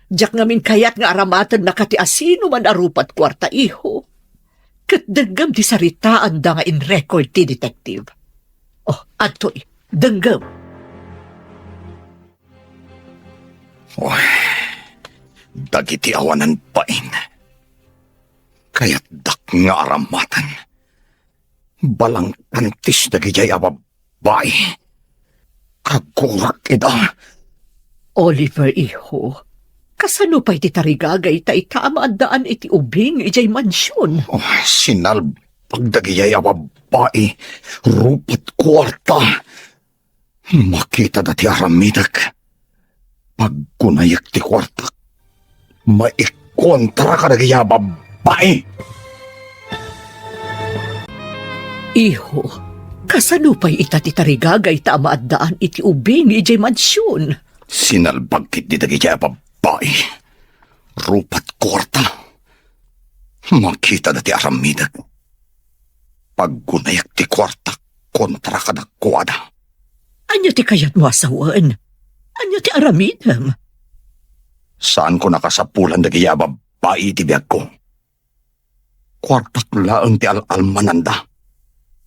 Speaker 8: Diyak ngamin kayat nga aramatan na kati asino man arupat kwarta iho. Kat danggam ti saritaan da nga in record ti detective. Oh, atoy, danggam.
Speaker 7: Uy, dagiti awanan pain. Kaya't dak nga aramatan. Balang kantis dagijay ababay. Kagurak ida.
Speaker 8: Oliver iho, kasano pa'y ti tarigagay ta itaamaadaan iti ubing ijay mansyon.
Speaker 7: Oh, sinalbag dagijay ababay. Rupat kwarta. Makita dati aramidak. Pagkunayak ti kwarta. Maikontra ka dagijay ababay.
Speaker 8: Iho, kasano pa'y itati tarigagay ta amaadaan iti ubing ijay mansyon.
Speaker 7: Sinalbag kit di dagijay ababay. Rupat kwarta. Makita dati aramidak. Pagkunayak ti kwarta kontra ka dakwada.
Speaker 8: Anya ti kayat mo asawan? Anya ti aramidam?
Speaker 7: Saan ko nakasapulan dagijay ababay ti biyag ko? Kwartak laang ti al-almananda.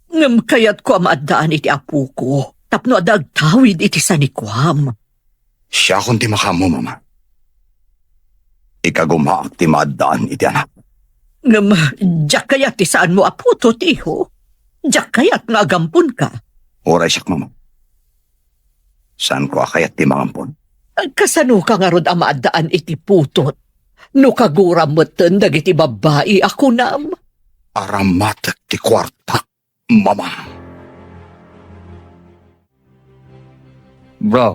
Speaker 8: Ngam kayat ko amaadaan iti apu ko. Tapno adagtawid iti sanikwam.
Speaker 7: Siya kung ti makamo, mama. Ikagumaak ti maadaan iti anak.
Speaker 8: Ngam, diyak kayat ti saan mo aputo, tiho. Diyak kayat nga agampun ka.
Speaker 7: Oray siyak, mama. Saan ko akayat ti mangampon?
Speaker 8: Kasano ka nga rod amaadaan iti putot? No kaguram mo dagiti babae ako nam.
Speaker 7: Aramatek ti kwarta, mama.
Speaker 3: Bro,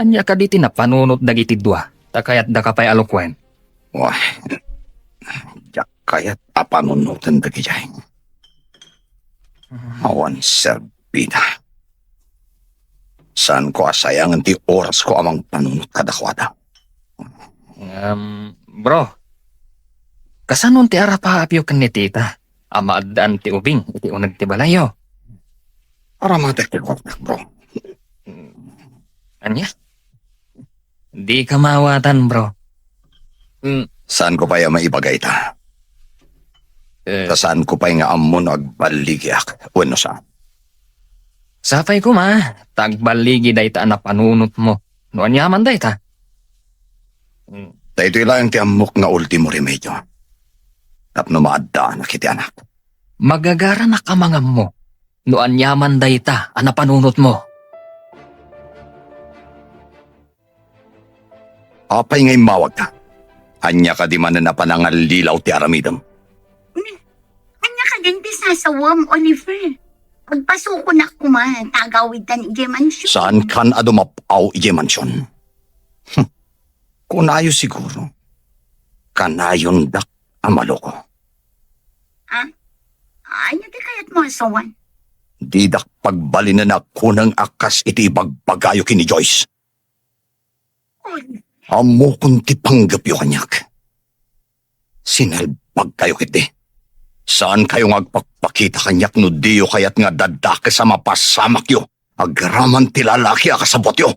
Speaker 3: anya ka diti na panunot dagiti dua, takayat da ka pa'y alokwen.
Speaker 7: Wah, jak kayat apanunutan dagijay. Awan serbida. Saan ko asayangan ti oras ko amang panunot kadakwada?
Speaker 3: Bro, kasanon ti arapahapyo kan ni tita, amaadaan ti ubing, iti unag ti balayo.
Speaker 7: Aramatek ti kwarta, bro.
Speaker 3: Anya? Di ka mawatan, bro.
Speaker 7: Saan ko pa yung maibagay ta? Saan ko pa nga amon agbaligyak? Bueno sa?
Speaker 3: Sapay ko ma, tagbaligi day ta na panunot mo. Noan yaman day ta.
Speaker 7: Ito'y lang ti amok nga ultimo remedyo. Tapno maadaan na kiti anak.
Speaker 3: Magagara na kamangam mo. Noan yaman day ta, ana panunot mo.
Speaker 7: Apay ngay mawag ka. Anya ka di man na panangalilaw ti aramidam.
Speaker 6: Anya ka din ti sasawam, Oliver. Pagpasuko na kuman, tagawid tan ije mansyon.
Speaker 7: Saan kan adumapaw ije mansyon? Kunayo siguro. Kanayon dak amaloko.
Speaker 6: Anya ti kayat mo asawan?
Speaker 7: Di dak pagbalin na kunang akas iti bagbagayo kini Joyce. Amo kung ti panggapyo kanyak. Sinalbag kayo kiti. Saan kayo ngagpakpakita kanyak no diyo kayat nga dadake sa mapasamak yo? Agraman ti lalaki akasabot yo.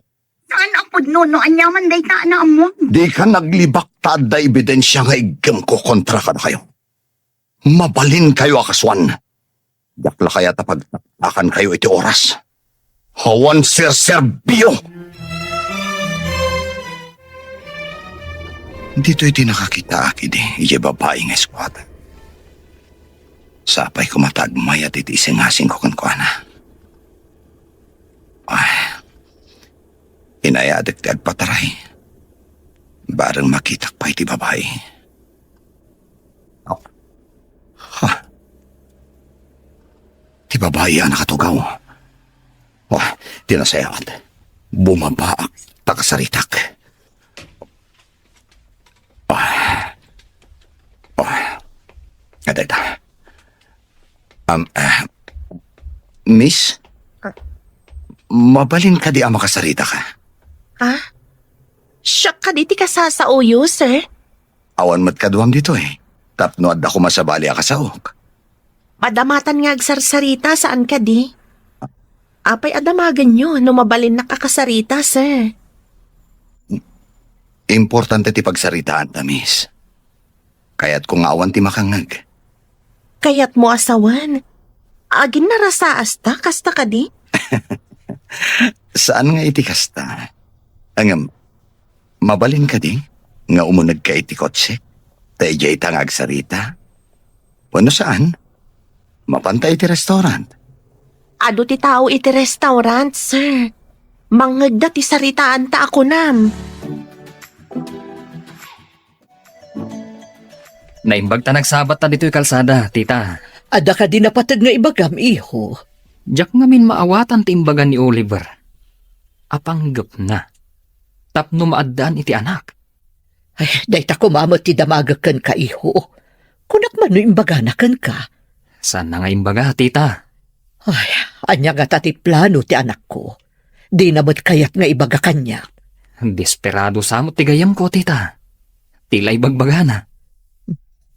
Speaker 6: Saan apod no anyaman day ta na mo?
Speaker 7: Di ka naglibak tada ebidensya nga igam ko kontra ka na kayo. Mabalin kayo akaswan. Yakla kaya tapagtakan kayo iti oras. Hawan sir-serbio! Dito iti nakakita akid iti babae nga eskwad. Sapay ko matagmay at iti isingasing ko kankwana. Inayadik ti agpataray. Barang makitak pa iti babae. Ti babae ang nakatugaw. Tinasayat. Bumabaak takasaritak. Adeta. Miss? Mabalin ka di ang makasarita ka.
Speaker 2: Siya ka di ti kasasauyo, sir.
Speaker 7: Awan mat kaduam dito Tapno at ako masabali akasaok.
Speaker 2: Padamatan nga agsarsarita saan ka di? Apay adamagan nyo no mabalin na kakasarita, sir.
Speaker 7: Importante ti pagsaritaan ta, miss. Kaya't kung awan ti makangag.
Speaker 2: Kaya't mo asawan. Agin narasaas ta, kasta ka di?
Speaker 7: Saan nga iti kasta? Angam, mabalin ka di? Nga umunag ka iti kotse? Tayo itang agsarita? Wano saan? Mapantay iti restaurant.
Speaker 2: Ado ti tao iti restaurant, sir. Mangagda ti saritaan ta ako nam.
Speaker 3: Naimbag ta nagsabat ta dito'y kalsada, tita.
Speaker 8: Ada ka din napatag nga ibagam, iho.
Speaker 3: Diyak nga min maawatan ti imbagan ni Oliver. Apanggap na. Tapno maaddaan iti anak.
Speaker 8: Ay, day ta kumamot ti damagakan ka, iho. Kunak man no imbaganakan ka.
Speaker 3: Sana nga imbaga, tita.
Speaker 8: Ay, anya nga tati plano ti anak ko. Di namat kayat nga ibaga kanya.
Speaker 3: Desperado samot ti gayam ko, tita. Tila'y bagbagana.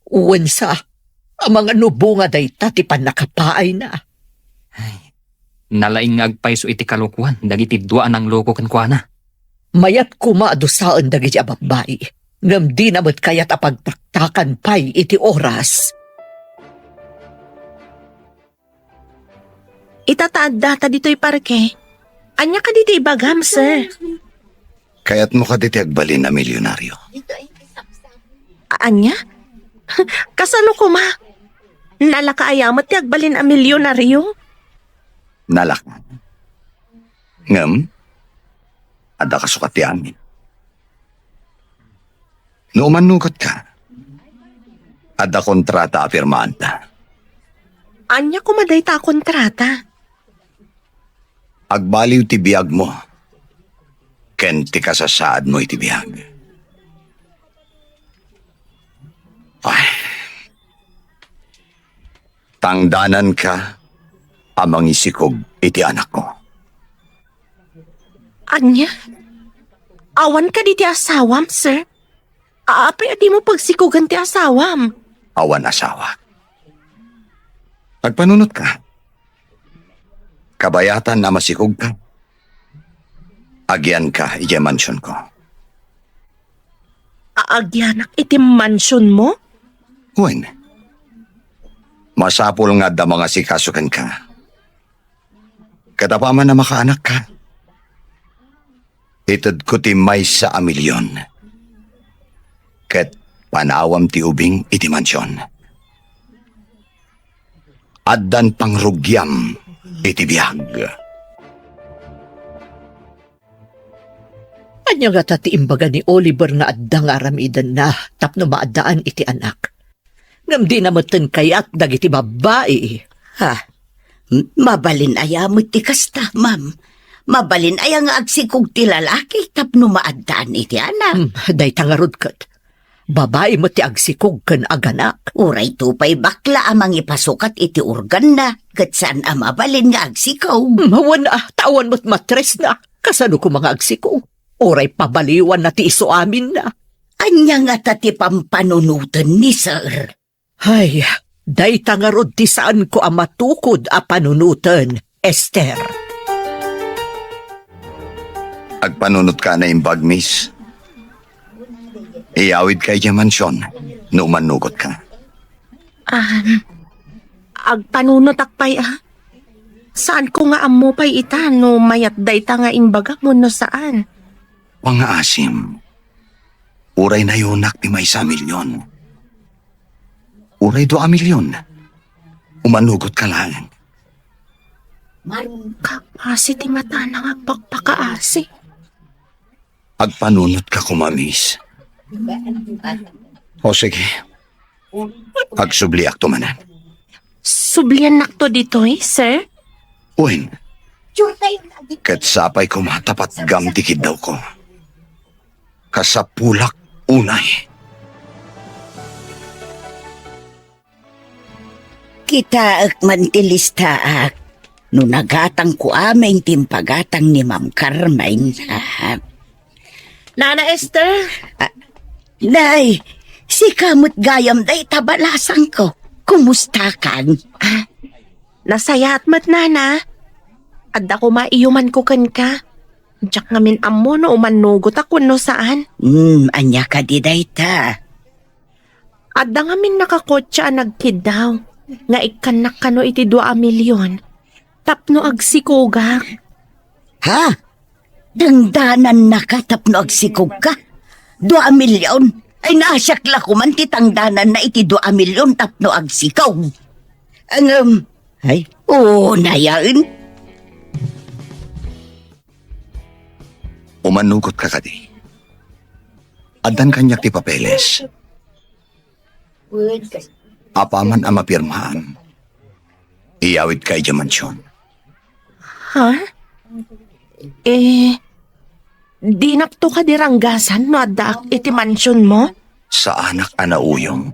Speaker 8: Uwan sa, ang mga nubo nga day tati panakapaay na.
Speaker 3: Nalaing nga agpaiso iti kalukuan, dagiti duaan ang loko kankwana.
Speaker 8: Mayat kumaado saan dagiti ababay. Ngam di namat kayat apagtaktakan pay iti oras.
Speaker 2: Itataad data dito'y parke. Anya ka dito ibagam, sir.
Speaker 7: Kaya't mo ka diti agbalin na milyonaryo.
Speaker 2: Anya? Kasano ko ma? Nalakaayamat ti agbalin a milyonaryo?
Speaker 7: Nalak. Ngam, ada ka sukat ti amin. No manukat ka, ada kontrata apirmaan ta.
Speaker 2: Anya kumaday ta kontrata?
Speaker 7: Agbaliw ti biyag mo. Ken ti kasasaad mo iti biyag. Ay. Tangdanan ka amang isikog iti anak ko.
Speaker 2: Anya? Awan ka di ti asawam, sir? Aapay adi mo pagsikugan ti asawam.
Speaker 7: Awan asawa. Agpanunot ka. Kabayatan na masikog ka. Agyan ka iti mansyon ko.
Speaker 2: Aagyanak iti mansyon mo?
Speaker 7: Huwin. Masapul nga da mga sikasukan ka. Katapaman na makaanak ka. Itad ko ti may sa amilyon. Ket panawam ti ubing iti mansyon. Addan pangrugyam iti biyag.
Speaker 8: Anya nga tati imbaga ni Oliver nga addang aramidan na tapno maadaan iti anak. Ngam di namatan kayat dagiti babae.
Speaker 6: Mabalin aya mo ti kasta, ma'am. Mabalin aya nga agsikog ti lalaki tapno maadaan iti anak.
Speaker 8: Day tangarod kat. Babae mo ti agsikog kan aganak.
Speaker 6: Uray tupay bakla amang ipasukat iti organ na. Kat saan ang mabalin nga agsikog.
Speaker 8: Mawan na, tawan mo't matres na. Kasano ko mga agsikog? Oray pabaliwan na ti iso amin na.
Speaker 6: Anya nga tati pampanunutan ni sir.
Speaker 8: Ay, Day tangarod ti saan ko ang matukod a panunutan, Esther.
Speaker 7: Agpanunot ka na imbag, miss. Iyawid kay di mansyon, no manugot ka.
Speaker 2: Agpanunot akpay Saan ko nga amo pay ita no mayat dayta nga imbaga mo no saan?
Speaker 7: Mga asim, uray na yunak ti may 1 milyon. Uray 2 milyon. Umanugot ka lang.
Speaker 2: Kapasi ti mata na nga pagpakaasi.
Speaker 7: Agpanunot ka kumamis. O sige. Agsubliak to manan.
Speaker 2: Sublian nakto dito sir?
Speaker 7: Uwin, kat sapay kumatapat gamtikid daw ko. Kasapulak unay.
Speaker 6: Kita man tilistaak. No nagatang ko aming timpagatang ni Ma'am Carmine.
Speaker 2: Nana Esther?
Speaker 6: Nay, si kamot gayam day tabalasang ko. Kumusta kan?
Speaker 2: Nasaya at mat nana. Adda ko maiyuman ko kan ka. Diyak ngamin amo no umanugot ako no saan.
Speaker 6: Anya ka di day ta.
Speaker 2: Adda ngamin nakakotsa nagkid daw. Nga ikanak ka no iti 2 milyon. Tapno agsikogak.
Speaker 6: Ha? Dangdanan na ka tapno agsikog ka? 2 milyon? Ay nasyakla ko man titangdanan na iti 2 milyon tapno agsikaw. Ay, nayain.
Speaker 7: Umanugot ka kadi. Adan kanyak ti papeles. Apaman ang mapirmahan. Iyawid kay di mansyon.
Speaker 2: Ha? Di nakto ka diranggasan no adda iti mansyon mo?
Speaker 7: Sa anak anauyong.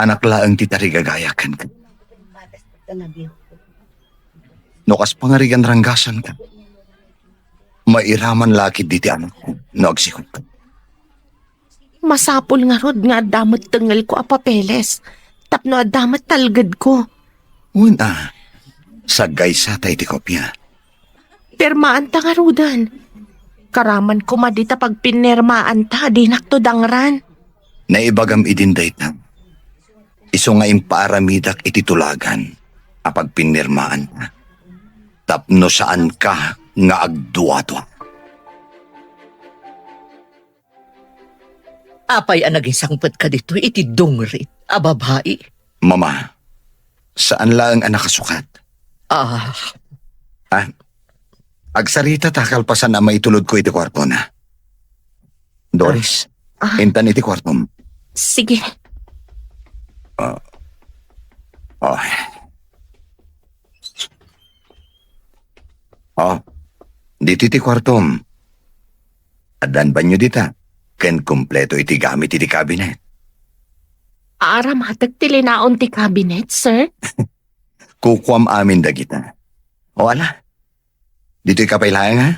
Speaker 7: Anak laang titarigagayakan ka. Nukas pangarigan ranggasan ka. Mairaman lakid diti anak ko. Nagsikot ka.
Speaker 2: Masapol nga rod nga adamot tengal ko a papeles. Tapno adamot talgad ko.
Speaker 7: Una, sagay sa tay ti kopya.
Speaker 2: Permaan ta nga rodan. Karaman ko madita pag pinirmaan ta di nakto dangran.
Speaker 7: Naibagam idinday tam. Iso nga impaaramidak iti tulagan. Apag pinirmaan na. Tapno saan ka nga agduwato.
Speaker 8: Apay ang nagisangpat ka dito iti dungrit, a babae.
Speaker 7: Mama, saan lang ang nakasukat? Agsarita takalpasan na maitulod ko iti kwarto na. Doris, intan iti kwarto mo.
Speaker 2: Sige.
Speaker 7: Dito iti kwarto mo. Adan ba nyo dita? Ken kumpleto iti gamit iti kabinet.
Speaker 2: Aram hatag tilinaon ti cabinet, sir?
Speaker 7: Kukwam amin dagita. O ala, dito ikapailangan ha?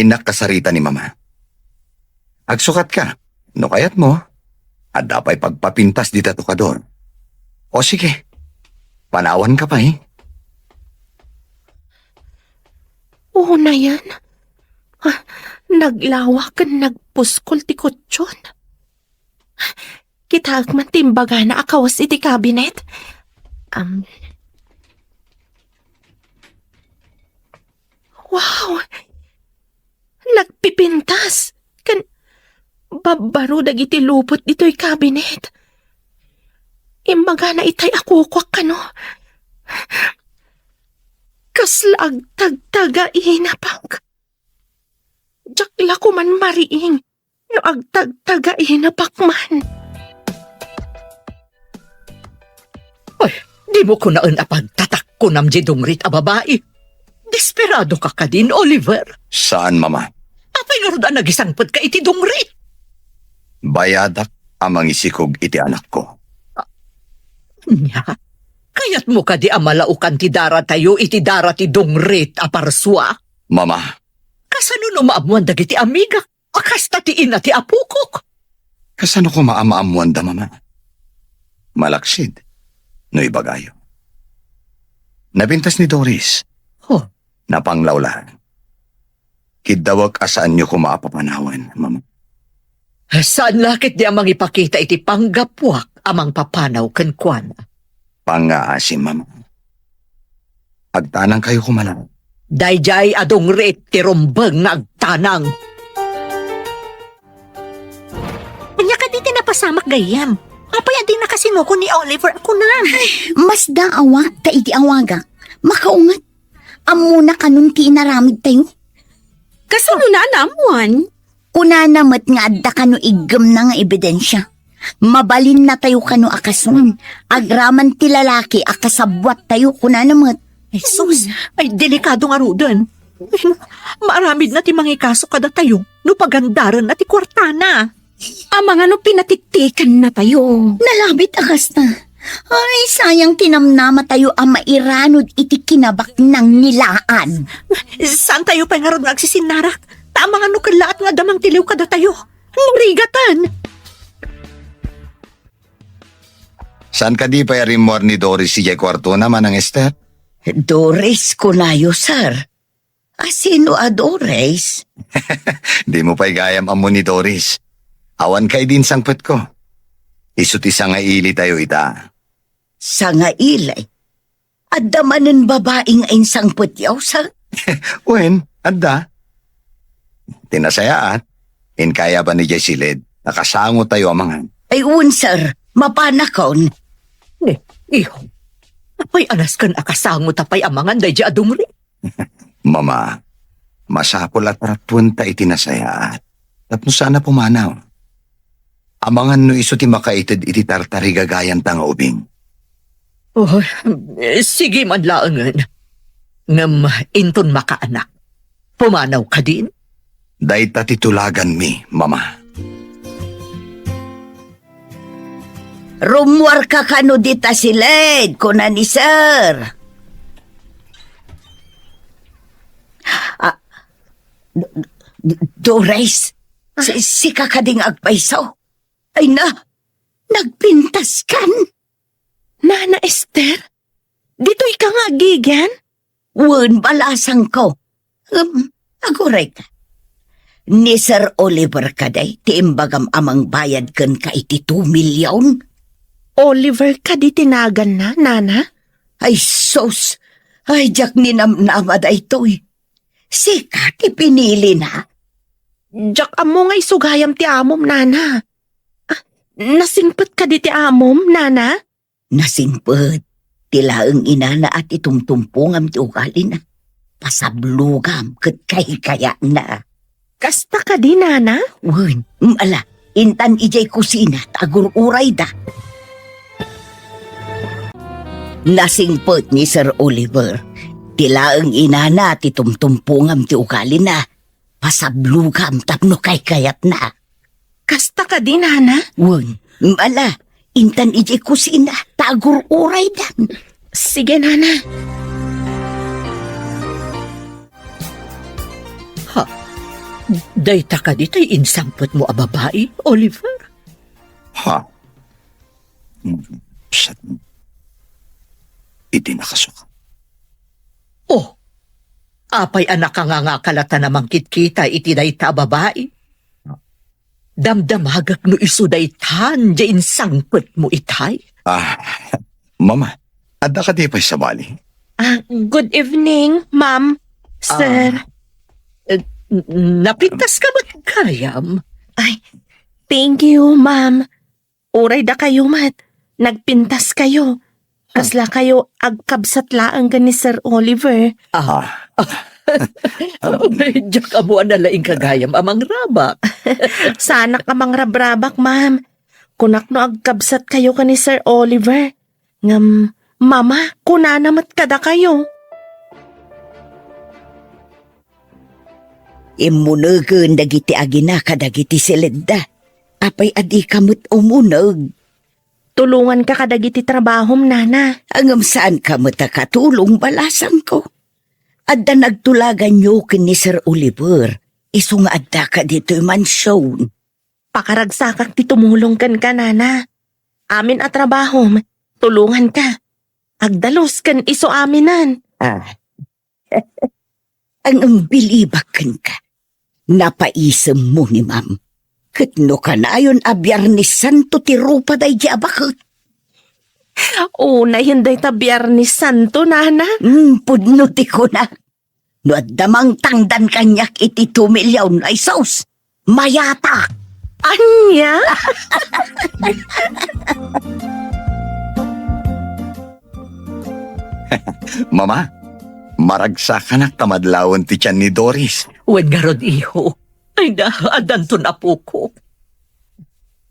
Speaker 7: Inak kasarita ni mama. Agsukat ka, no kayat mo, at dapay pagpapintas dita to ka doon. O sige, panawan ka pa
Speaker 2: Oo na yan. Naglawak kan nagpuskol ti kutsyon. Kitag man timbaga na akawas iti kabinet. Wow! Nagpipintas! Kan babaro dagiti lupot dito'y kabinet. Imbaga na itay ako kwak ka no. Kaslag tagtaga inapak. Jakla ko man mariing no agtagtaga inapak man.
Speaker 8: Ay, di mo ko naan apagtatak ko nam dungrit a babae. Desperado ka ka din, Oliver.
Speaker 7: Saan, mama?
Speaker 8: Apay nga roda nagisangpat ka iti dungrit.
Speaker 7: Bayadak amang isikog iti anak ko.
Speaker 8: Nya, kayat mo ka di amalaukan ti dara tayo iti dara ti dungrit a parswa.
Speaker 7: Mama,
Speaker 8: Kasano no maamuan dagiti amiga? Akas ti ina ti apukok.
Speaker 7: kasano ko maamaamuan da, mama? malaksid, no ibagayo. Nabintas ni Doris,
Speaker 8: Oh,
Speaker 7: napanglawlahan. Kidawag asaan niyo kumapapanawan, mama.
Speaker 8: saan lakit di amang ipakita iti panggapwak amang papanaw ken kuana.
Speaker 7: Pangaasim, mama. Agtanang kayo kumalaw.
Speaker 8: Dayjay adong ret ti rumbeng nga agtanang.
Speaker 4: Anya ka di tinapasamak gayam. Apay adi nakasinuko ni Oliver ako na.
Speaker 6: Mas daawa ta iti awaga. Makaungat. Amuna kanun ti inaramid tayo.
Speaker 5: Kasano na namuan?
Speaker 6: Una namat nga adda kano igam na nga ebidensya. Mabalin na tayo kano akasun. Agraman ti lalaki akasabwat tayo kuna namat.
Speaker 4: Jesus, ay delikado nga rudan. Maaramid na ti mangikaso kada tayo. No pagandaran na ti kwartana.
Speaker 5: Ang mga no pinatiktikan na tayo.
Speaker 6: Nalabit akas na. Ay, sayang tinamnama tayo ang mairanod iti kinabak ng nilaan.
Speaker 4: Saan tayo pa nga ron nagsisinarak? Tama nga no kalaat nga damang tiliw kada tayo. Rigatan.
Speaker 7: Saan ka di pa rimor ni Doris si kwarto naman ang Esther?
Speaker 6: Doris kunayo, sir. Asino a Doris?
Speaker 7: Di mo pa'y gayam amo ni Doris. Awan kay din sangpet ko. Isut isang nga ili tayo ita.
Speaker 6: Sa nga ilay. Adda manen babaeng ainsang putyaw, sir.
Speaker 7: Wen, adda. Tinasayaat. In kaya ba ni Jessilid? Nakasango tayo amangan.
Speaker 6: Ay, sir. Mapanakon.
Speaker 8: Ne, iho. Apay anas kan akasango tapay amangan dayjay adong ret.
Speaker 7: Mama, masapol at ratpunta itinasayaat. Tapno sana pumanaw. Amangan no iso ti makaited iti tartari gagayan tanga ubing.
Speaker 8: Oh, sige man laangan. Ngam inton makaanak. Pumanaw ka din?
Speaker 7: Dayta titulagan mi, mama.
Speaker 6: Rumwar ka kano dita si Led, kuna ni sir. Doris, si kakading agpaisaw. Ay na, nagpintas kan.
Speaker 2: Nana Esther, dito'y ka nga gigan?
Speaker 6: Wen balasang ko. Agoray ka. Ni Sir Oliver kaday, tiimbagam amang bayad kan ka iti 2 milyon.
Speaker 2: Oliver ka di tinagan na, Nana?
Speaker 6: Ay sos, ay jak ninamnamad ay to'y. Sikat ipinili na.
Speaker 2: Diyak amo nga isugayam ti amom, Nana. Nasingpet ka di ti amom, Nana?
Speaker 6: Nasingpet, tilaang inana at itumtumpungam ti ugali na. Pasablugam kat kaya na.
Speaker 2: Kasta ka di, Nana?
Speaker 6: Wen, ala, intan ijay kusina, tagururay da. Nasingpet ni Sir Oliver, tilaang inana at itumtumpungam ti ugali na. Pasablugam tapno kayat na.
Speaker 2: Kasta ka di, Nana?
Speaker 6: Wen, ala, intan ijay kusina, tagururay da.
Speaker 2: Sige, Nana.
Speaker 8: Dayta ka ditay insangpot mo a babae, Oliver?
Speaker 7: Ha? Sat. Iti nakasuka.
Speaker 8: Oh, apay anak ka nga kalata namang kitkita iti dayta a babae. Damdamagak no iso daytan di insangpot mo itay.
Speaker 7: Mama, adda ka di pa'y sabali.
Speaker 2: Good evening, Ma'am, Sir.
Speaker 8: Napintas ka ba't kayam?
Speaker 2: Ay, thank you, Ma'am. Uray da kayo, mat. Nagpintas kayo. Kasla kayo agkabsat laang ni Sir Oliver.
Speaker 8: Diyak amo na laing kagayam amang rabak.
Speaker 2: Sana ka mang rabrabak, Ma'am. Kunak no agkabsat kayo ni Sir Oliver. Ngam, Mama, kunanamat kada kayo.
Speaker 6: Imunugun dagiti agina kadagiti silidda. Apay adi kamut umunag.
Speaker 2: Tulungan ka kadagiti trabahom, Nana.
Speaker 6: Angam saan kamut katulong balasang ko. Adda nagtulagan nyo ni Sir Oliver. Iso nga adda ka dito'y mansyon.
Speaker 2: Pakaragsakak ti tumulong kan ka, Nana. amin at trabaho, tulungan ka. Agdalos kan iso aminan.
Speaker 6: Ang umbilibakan ka. Napaisem mo ni ma'am. Katno ka na ayon a Biyernes Santo ti rupa day di abakot.
Speaker 2: Una hinday ta Biyernes Santo, nana.
Speaker 6: Pudno ti ko na. No at damang tangdan kanyak iti 2 milyon ay sauce. Mayata.
Speaker 2: Anya?
Speaker 7: Mama, maragsa ka na tamadlawon ti tiyan ni Doris.
Speaker 8: Wen garod iho. Ay na, adanto na po ko.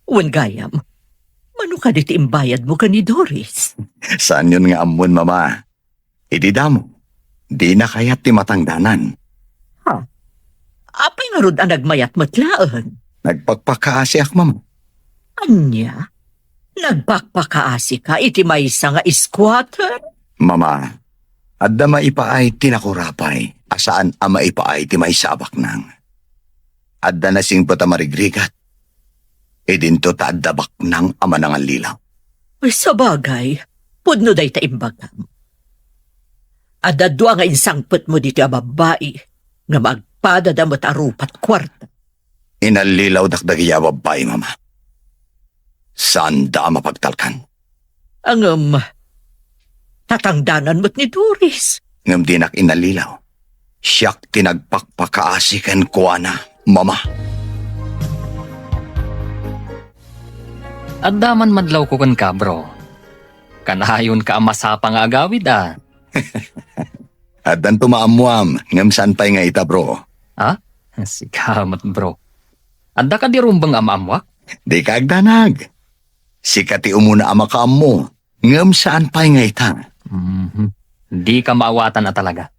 Speaker 8: Wen gayam. Mano ka diti imbayad mo ka ni Doris?
Speaker 7: Saan yun nga amon, mama? Idi damo. Di na kayat ti matangdanan.
Speaker 8: Apay nga rod ang nagmayat matlaan.
Speaker 7: Nagpagpakaasi ak, mama.
Speaker 8: Anya? Nagpakpakaasi ka iti maysa nga squatter?
Speaker 7: Mama, adda maipaay tinakurapay. Asaan ama ipaay ti may sabak nang. Adda na sing pata marigrigat. Idinto ta adda baknang ama nang lilaw.
Speaker 8: Ay sa bagay, pudno day ta imbagam. Adadwa nga insangpet mo dito a babae nga magpadadamot arupat kwarta.
Speaker 7: Inalilaw dakdagi babay, mama. Saan da mapagtalkan?
Speaker 8: Ang tatangdanan mo't ni Doris.
Speaker 7: Ngam dinak inalilaw. Siyak tinagpakpakaasikan ko na, mama.
Speaker 3: At daman madlaw ko kan ka, bro. Kanahayon ka masapa nga agawid,
Speaker 7: At dan tumaamuam, ngam saan pa'y nga ita, bro.
Speaker 3: Ha? Sikamat, bro. Adda ka di rumbang amamwak?
Speaker 7: Di ka agdanag. Sikati umuna ama ka mo, ngam saan pa'y nga ita.
Speaker 3: Di ka maawatan na talaga.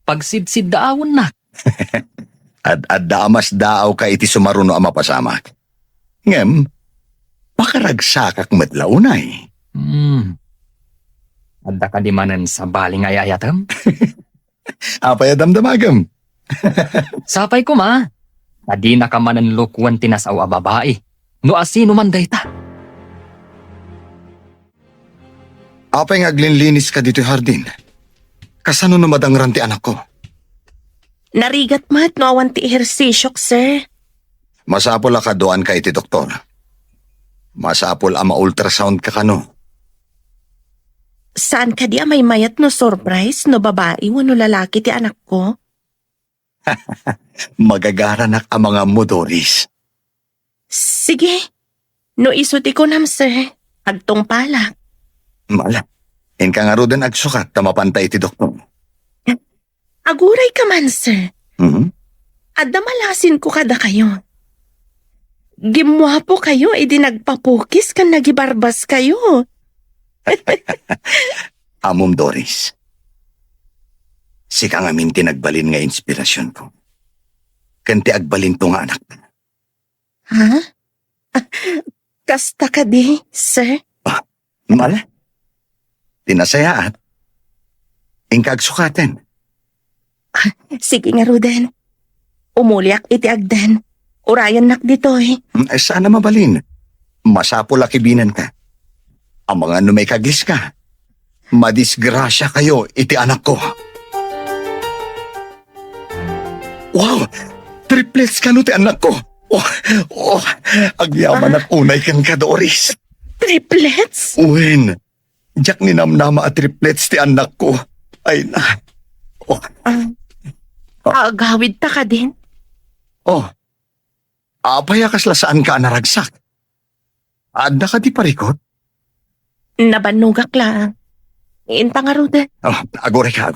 Speaker 3: Pagsidsid daawon na.
Speaker 7: At daamas daaw ka iti sumaruno ama pasamak. Ngam, pakaragsakak matlaunay.
Speaker 3: Adda ka di manan sa baling ayayatam?
Speaker 7: Apay adamdamagam.
Speaker 3: Sapay ko ma. Adi na ka manan lukwan tinasaw a babae. No asino man dayta.
Speaker 7: Apay nga aglinlinis ka dito hardin. Kasano na madangran ti anak ko?
Speaker 2: Narigat mat no awan ti ehersisyok, sir.
Speaker 7: Masapol ka doan ka iti doktor. Masapol ama ultrasound ka kano.
Speaker 2: Saan ka di may mayat no surprise no babae wano lalaki ti anak ko?
Speaker 7: Magagaranak ang mga modoris.
Speaker 2: Sige. No isuti ko nam, sir. Agtong palak.
Speaker 7: Mala, in ka nga ro din agsukat na mapantay ti doktor.
Speaker 2: Aguray ka man, sir. At damalasin ko kada kayo. Gimwapo kayo, edi nagpapukis kan nagibarbas kayo.
Speaker 7: Amom Doris. Sika nga minti nagbalin nga inspirasyon ko. Kanti agbalin to nga anak.
Speaker 2: Ha? Kasta ka di, sir?
Speaker 7: Mala, tinasayaat. Ingkag sukaten.
Speaker 2: Sige nga, Ruden. Umulyak iti agdan. Urayan nak dito eh.
Speaker 7: Sana mabalin. Masapo lakibinan ka. Ang mga numay kaglis ka. Madisgrasya kayo iti anak ko. Wow! Triplets ka no ti anak ko. Agyaman at unay kan ka, Doris.
Speaker 2: Triplets?
Speaker 7: Uwin. Diyak ninamnama at triplets ti anak ko. Ay na.
Speaker 2: Agawid ta ka din.
Speaker 7: Apaya kasla saan ka naragsak? Adda ka di parikot?
Speaker 2: Nabanugak lang. Inta nga, Ruden.
Speaker 7: Agore ka.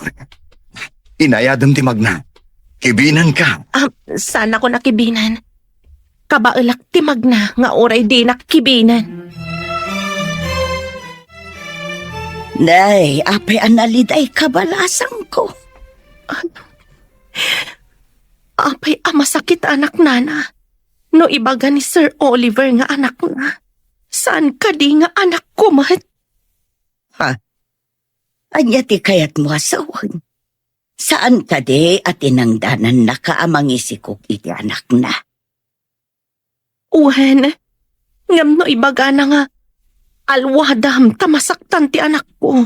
Speaker 7: Inayadam ti magna. Kibinan ka.
Speaker 2: Sana ko nakibinan. Kabailak ti magna nga oray di nakibinan.
Speaker 6: Nay, apay analid ay kabalasang ko.
Speaker 2: Apay masakit anak nana. No ibaga ni Sir Oliver nga anak na. Saan ka di nga anak ko, mat?
Speaker 6: Anya ti kayat mo asawan. Saan ka di at inangdanan na kaamang isikok iti anak na?
Speaker 2: Uhen, ngam no ibaga na nga. Alwadam, tamasaktan ti anak ko.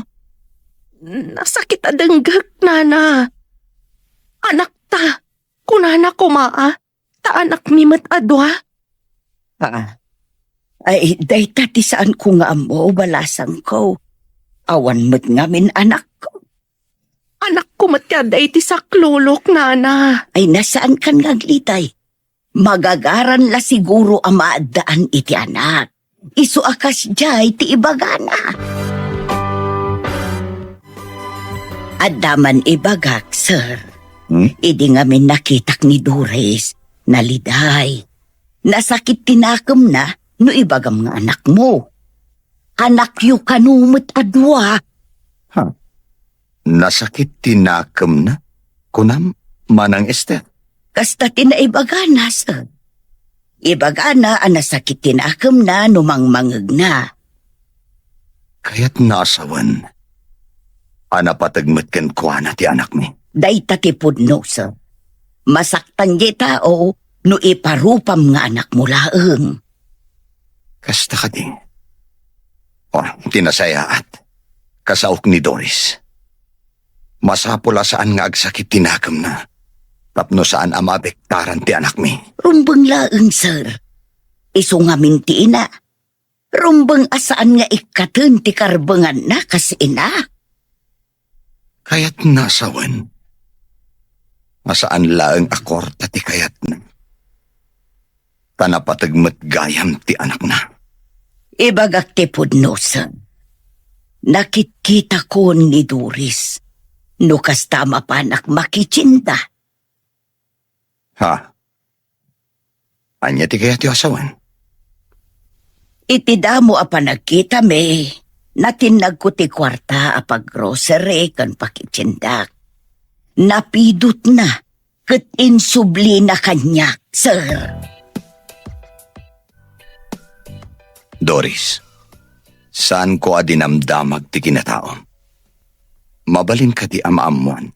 Speaker 2: Nasakit adenggag, nana. Anak ta, kunana ko maa, ta anak mi mat adwa.
Speaker 6: Ay, dayta ti saan ko nga amo, balasang ko. Awan mo't ngamin anak ko.
Speaker 2: Anak ko matyada iti saklulok, nana.
Speaker 6: Ay, nasaan kan ngaglitay? Magagaran la siguro ang maadaan iti anak. Isu akas jay ti ibagana. Adaman ibagak, sir. Idi ngamin nakitak ni Doris, naliday. Nasakit tinakam na, no ibagam nga anak mo. Anak yu kanumot adwa.
Speaker 7: Nasakit tinakam na? Kunam, manang Esther.
Speaker 6: Kasta tinaibagana, sir. Ibagana ang nasakit tinakam na numangmangag na.
Speaker 7: Kaya't naasawan. Anapatagmat kan kuana ti anak mi.
Speaker 6: Dayta ti pudno, sir. Masaktan di tao no iparupam nga anak mo laeng.
Speaker 7: Kasta ka di. Tinasayaat. Kasaok ni Doris. Masapula saan nga agsakit tinakam na. Tapno saan amabektaran ti anak mi.
Speaker 6: Rumbang laeng, sir. Iso nga minti ina. Rumbang asaan nga ikatun ti karbangan na kas ina.
Speaker 7: Kaya't nasawan. Masaan laeng akorta ti kayat na. Tanapatagmat gayam ti anak na.
Speaker 6: Ibagak ti pudno, sir. Nakikita ko ni Doris. No kastama panak makichinta.
Speaker 7: Ha? Anya ti kaya ti asawan?
Speaker 6: Iti damo a panagkita me. Natinag ko ti kwarta a pag-grocery kan pakichindak. Napidot na. Kat insubli na kanyak, sir.
Speaker 7: Doris, saan ko adinamdamag ti kinatao? Mabalin ka ti amaamuan.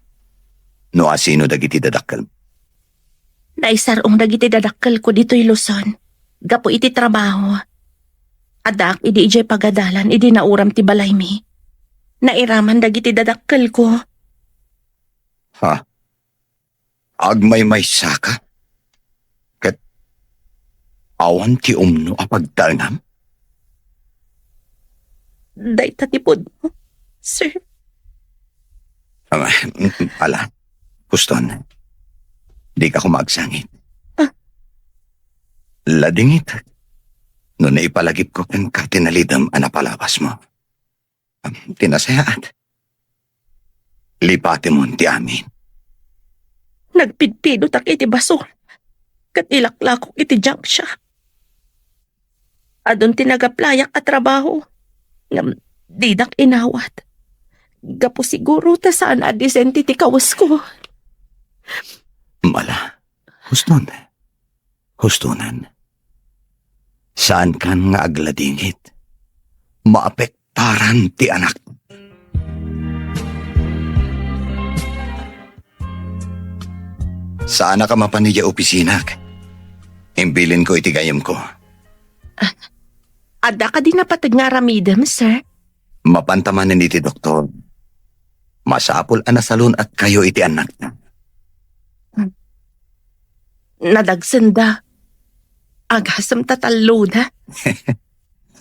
Speaker 7: No asino dagiti dadakkel.
Speaker 2: Naisarong dagiti dadakkel ko dito'y Luzon. Gapo iti trabaho. Adak, idi ijay pagadalan, idi nauram ti balay mi. Nairaman dagiti dadakkel ko.
Speaker 7: Ha? Agmay saka? Kat awan ti umno a pagtalnam?
Speaker 2: Day tatipod mo, sir.
Speaker 7: Ala, Puston. Di ka kumagsangit. Ladingit. No naipalagip ko kang katinalidam anapalabas mo. Tinasayaat. Lipati mo ti amin.
Speaker 2: Nagpidpidot ak iti basol. Kat ilaklakok iti junk shop. Adon tinagaplayak at trabaho. Ngam didak inawat. Gapo siguro ta saan adisenti ti kawas ko.
Speaker 7: Mala. Huston. Hustonan. Saan kan nga agladingit? Maapektaran ti anak. Saan ka mapanidya opisinak? Imbilin ko iti gayam ko.
Speaker 2: Ada ka din napatag nga ramidem, sir?
Speaker 7: Mapantamanin iti doktor. Masapol anasalon at kayo iti anak na.
Speaker 2: Nadagsenda. Agasam tataluda.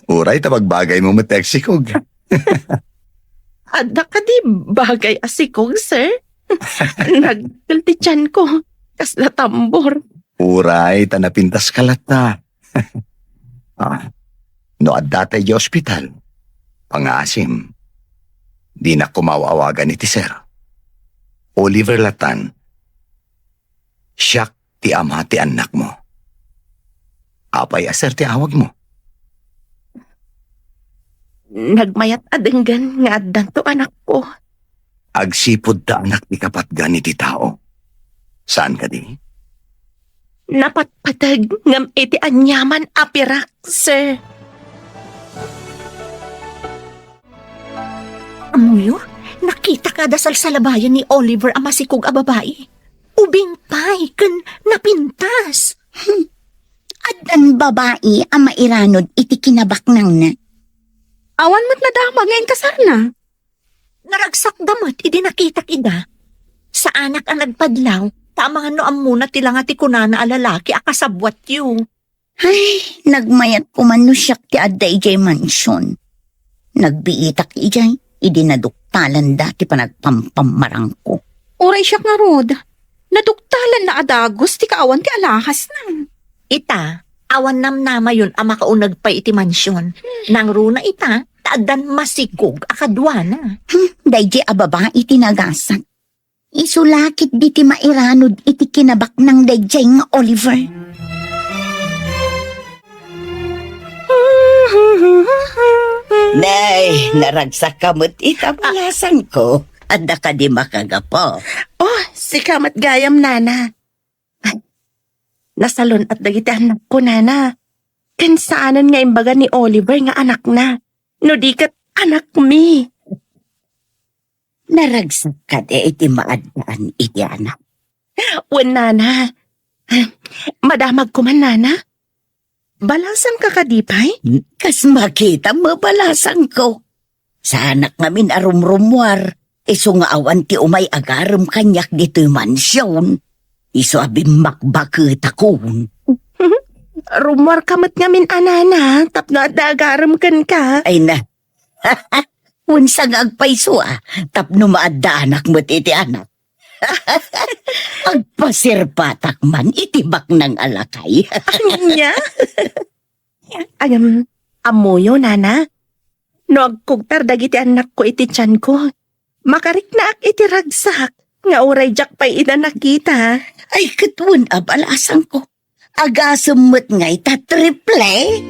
Speaker 7: Uray tabagbagay mo mateksikog.
Speaker 2: Ada ka di bagay asikog, sir? Nagkaltichan ko. Kas natambor.
Speaker 7: Uray tanapintas kalata. No addatay di ospital. Pangasim. Di na kumawawagan iti sir. Oliver Latan. Siyak ti ama ti anak mo. Apay aser ti awag mo.
Speaker 2: Nagmayat adenggan nga addan to anak ko.
Speaker 7: Agsipod ta anak ti kapatgan iti tao. Saan ka di?
Speaker 2: Napatpatag ngam iti anyaman apirak, sir.
Speaker 4: Amuyo, nakita ka dasal sa labayan ni Oliver ang masikog a babae. Ubing pay, kan napintas.
Speaker 9: Adan babae ang mairanod iti kinabaknang na.
Speaker 5: Awan mo't nadama ngayon kasar na.
Speaker 4: Naragsak damot, idi nakita kida. Sa anak ang nagpadlaw, tamang ano ang muna tila nga ti kunana a lalaki akasabwat yu.
Speaker 6: Ay, nagmayat ko man no siyak ti adda ijay mansyon. Nagbiitak ijay, idinaduktalan dati pa nagpampamarang ko.
Speaker 5: Uray siya nga rod. Naduktalan na adagos ti kaawan ti alahas na.
Speaker 4: Ita, awan namnama yun ang makaunag pa iti mansyon. Nang runa ita, taadan masigog akadwana.
Speaker 6: Dayjay ababa iti nagasan. Isulakit di ti mairanod iti kinabak ng dayjay nga Oliver. Nay, naragsak kamot itabalasan ko. Adda ka di makagapo.
Speaker 2: Oh, si kamat gayam, nana. Ay, nasalon at dagiti anak ko, nana. Kansaanan nga imbaga ni Oliver nga anak na. No di kat anak mi.
Speaker 6: Naragsak ka di iti maadaan iti anak.
Speaker 2: Wen, nana. Madamag ko man, nana. Balasan ka kadipay?
Speaker 6: Kas makita mabalasan ko. Sa anak ngamin arumrumwar. Iso nga awan ti umay agaram kanyak dito mansyon. Iso abim makbakit akon.
Speaker 2: Rumor kamat ngamin anana. Tapno at dagaram kan ka.
Speaker 6: Ay na. Unsang agpaiso tapno maadda anak mo't iti anak. Agpasirpatak man itibak ng alakay.
Speaker 2: Anya? Amuyo, nana. No agkugtar dagiti anak ko iti tiyan ko. Makarik na ak iti ragsak. Nga uray jak pa'y ina nakita.
Speaker 6: Ay katun abalasan ko. Agasumot nga ita triple.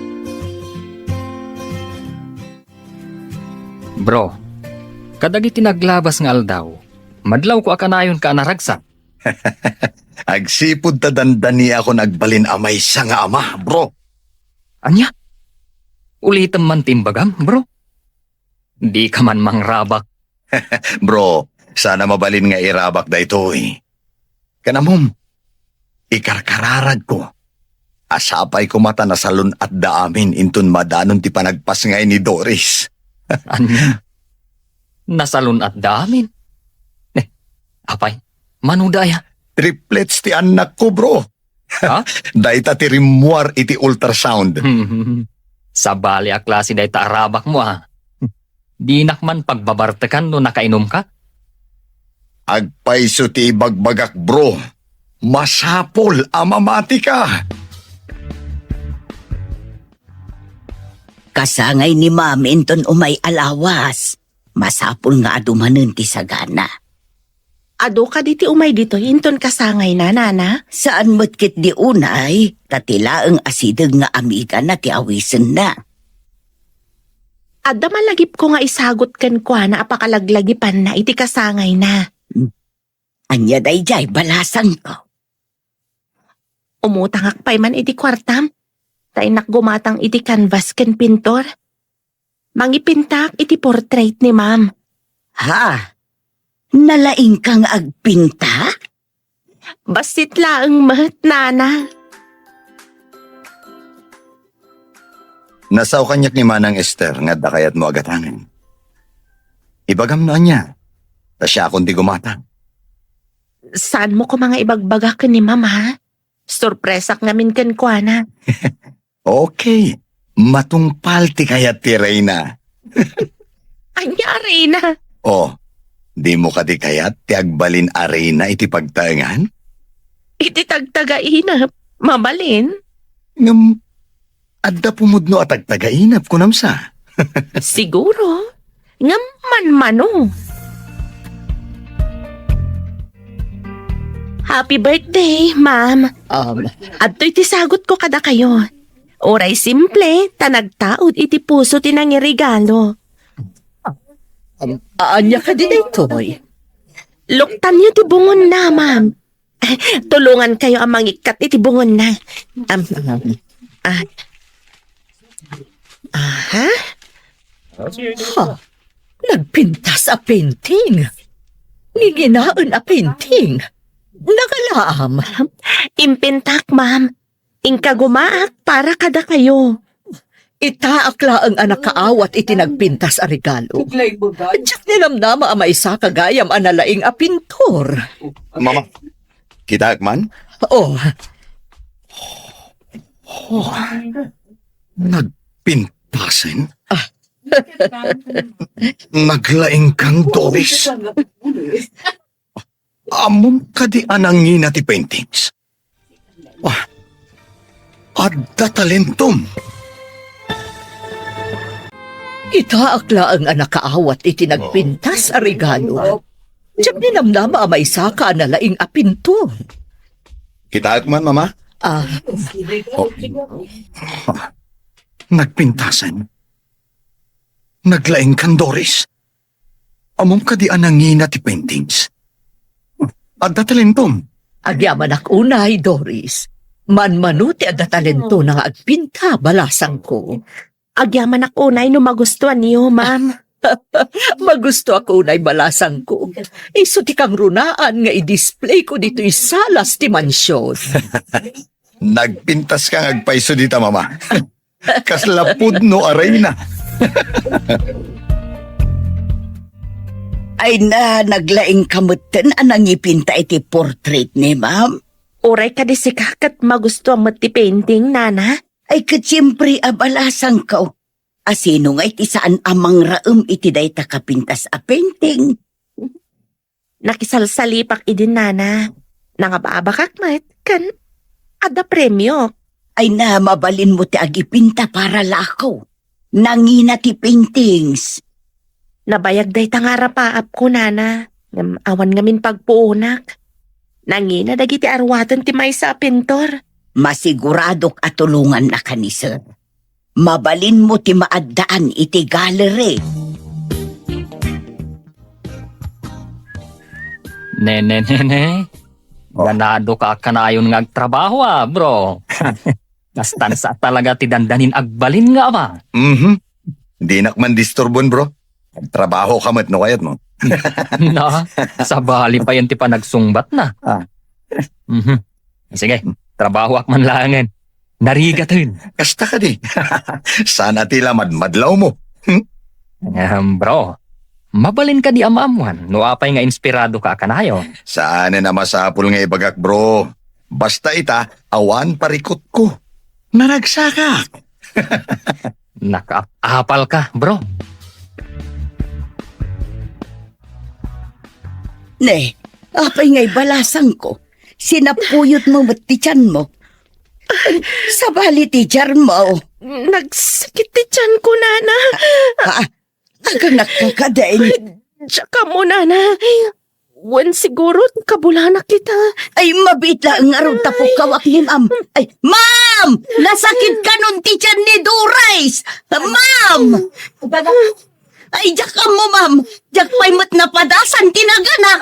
Speaker 3: Bro, kadagiti naglabas nga aldaw, madlaw ko akanayon ka naragsak.
Speaker 7: Agsipod ta dandani ako nagbalin amay sa nga ama, bro.
Speaker 3: Anya? Ulitam man timbagam, bro. Di ka man mangrabak.
Speaker 7: Bro, sana mabalin nga irabak da ito eh. Kanamom, ikarkararad ko. Asapay ko mata na salon at daamin intun madanon ti panagpas ngay ni Doris.
Speaker 3: Anya? Nasalun at damin. Apay, manudaya.
Speaker 7: Triplets ti anak ko, bro.
Speaker 3: Ha?
Speaker 7: Daita ti rimuar iti ultrasound.
Speaker 3: Sa bali a klase day taarabak mo Di nakman pagbabartekan no nakainom ka?
Speaker 7: Agpaiso ti ibagbagak, bro. Masapol amamati ka.
Speaker 6: Kasangay ni mami inton umay alawas. Masapul nga adumanen ti sagana.
Speaker 2: Ado ka diti umay dito, hinton kasangay na, nana.
Speaker 6: Saan mo't di unay, tatila ang asideg nga amiga na ti awisen na.
Speaker 2: Adda malagip ko nga isagot kan kwa na apakalaglagipan na iti kasangay na.
Speaker 6: Anya dayjay balasan ko.
Speaker 2: Umutangak pa'y man iti kwartam. Tainak gumatang iti canvas ken pintor. Mangipintak iti portrait ni ma'am.
Speaker 6: Ha? Nalaing kang agpinta?
Speaker 2: Basit laang mahat, nana.
Speaker 7: Nasaw kanyak ni Manang Esther nga dakayat mo agatangan. Ibagam na niya. Ta siya kundi gumatang.
Speaker 2: Saan mo ko mga ibagbagak ni ma'am, ha? Sorpresak ngamin ken kwa na.
Speaker 7: Okay. Matungpal ti kayat ti Reyna.
Speaker 2: Anyari na.
Speaker 7: Oh, di mo ka di kayat ti agbalin arena iti pagtaengan?
Speaker 2: Iti tagtagainap. Mabalin.
Speaker 7: Ngam, adda pumudno at agtagainap ko namsa.
Speaker 2: Siguro. Ngam man-mano. Happy birthday, ma'am. Adto'y tisagot ko kada kayo. Oray simple, tanagtaod iti puso tinangirigalo.
Speaker 8: Anya ka din itoy.
Speaker 2: Luktan niyo ti bungon na, ma'am. Tulungan kayo ang mangikat iti bungon na.
Speaker 8: Ha? Nagpinta sa painting. Ngiginaan a painting. Nakalaam.
Speaker 2: Impintak, ma'am. Ingka gumaak para kada kayo.
Speaker 8: Itaakla ang anak kaawat itinagpintas a regalo. Diyak nilamnama ang maisa kagayam analaing a pintor.
Speaker 7: Mama, kita man?
Speaker 8: Oh,
Speaker 7: Nagpintasin? Naglaing kang Doris? Amon ka di anangin ti paintings? Adda talentom.
Speaker 8: itaakla ang anak kaawat itinagpintas a regalo. Diyak nilamnama ang maisa ka analaing a pintor.
Speaker 7: Kita man, Mama? Nagpintasan? Naglaing kang Doris? Amom ka di anangin ti paintings? Adda talentom.
Speaker 8: Agyaman ak unay, Doris. Manmanuti at talento na nga agpinta balasang ko.
Speaker 2: Agyaman ako unay no magustuhan niyo, ma'am.
Speaker 8: Magusto ako unay balasang ko. Iso ti kang runaan nga i-display ko dito'y salas ti mansyon.
Speaker 7: Nagpintas kang agpaiso dita, Mama. Kaslapud no aray na.
Speaker 6: Ay na, naglaing kamutan anang ipinta iti portrait ni ma'am.
Speaker 2: Oray ka di si kakat magustuhan mo ti painting, nana.
Speaker 6: Ay katsiyempre abalasang ko. Asino nga iti saan amang raum iti day takapintas a painting.
Speaker 2: Nakisalsalipak idin, nana. Nangababakak mat, kan ada premyo.
Speaker 6: Ay na, mabalin mo ti agipinta para lakaw. Nangina ti paintings.
Speaker 2: Nabayag day tangarapaap ko, nana. Awan ngamin pagpuunak. Nangina dagiti arwatan ti maysa a pintor.
Speaker 6: Masiguradok atulungan na ka ni sir. Mabalin mo ti maaddaan iti gallery.
Speaker 3: Nene. Ganado ka kanayon nga agtrabaho bro. Kastan sa talaga ti dandanin agbalin nga ba?
Speaker 7: Di nakman disturbon, bro. Trabaho ka mat no kayat mo.
Speaker 3: Na, sa bali pa yan ti pa nagsungbat na. Sige, trabaho ak man langan. Narigatin.
Speaker 7: Kasta ka di. Sana tila madlaw mo.
Speaker 3: Bro, mabalin ka di amamuan. No apay nga inspirado ka kanayo.
Speaker 7: Saan na masapul nga ibagak, bro. Basta ita, awan parikot ko. Naragsakak.
Speaker 3: Nakaapal ka, bro.
Speaker 6: Ne, apay nga'y balasang ko. Sinapuyot mo ti tiyan mo. Sabali ti jar mo.
Speaker 2: Nagsakit ti tiyan ko, nana.
Speaker 6: Aga nakakadain.
Speaker 2: Tsaka mo, nana. Wan siguro kabulana kita.
Speaker 6: Ay, mabitla ang araw tapo kawak ni ma'am. Ay, ma'am! Nasakit ka nun ti tiyan ni Doris! Ma'am! Ay, jak ka mo, ma'am. Jak pa'y mat napadasan kinaganak.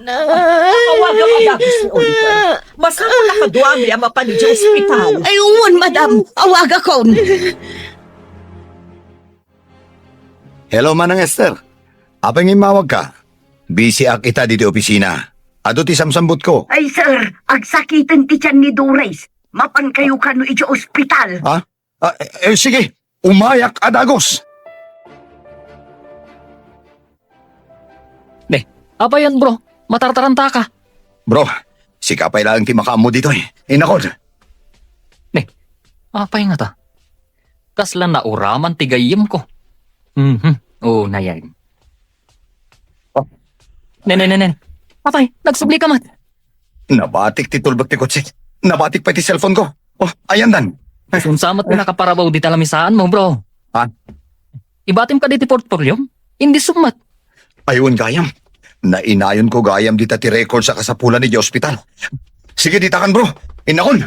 Speaker 8: Kawaga pa dagos ni Oliver. Masama na kaduami ang mapanid sa ospital.
Speaker 6: Ay, uwan, madam. Awaga kon.
Speaker 7: Hello, Manang Esther. Apang imawag ka? Busy ak ita dito opisina. Ado ti samsambot ko.
Speaker 6: Ay, sir. Agsakitan ti tiyan ni Doris. Mapan kayo kano iti ospital.
Speaker 7: Ha? Sige. Umayak adagos.
Speaker 3: Apa yan, bro? Matartaranta ka.
Speaker 7: Bro, si kapay lang ti makaamo dito eh. Inakod.
Speaker 3: Apay nga ta? Kasla na uraman tigayim ko. Oo, nayan. Nen. Apay, nagsubli ka mat.
Speaker 7: Nabatik ti tulbag ti kotse. Nabatik pa ti cellphone ko. Oh, ayan dan.
Speaker 3: Sunsamat na nakaparabaw di talamisaan mo, bro.
Speaker 7: Ha?
Speaker 3: Ibatim ka di ti portfolio? Hindi sumat.
Speaker 7: Ayun, gayam. Nainayon ko gayam dita ti record sa kasapulan ni di ospital. Sige, ditakan bro. Inakon.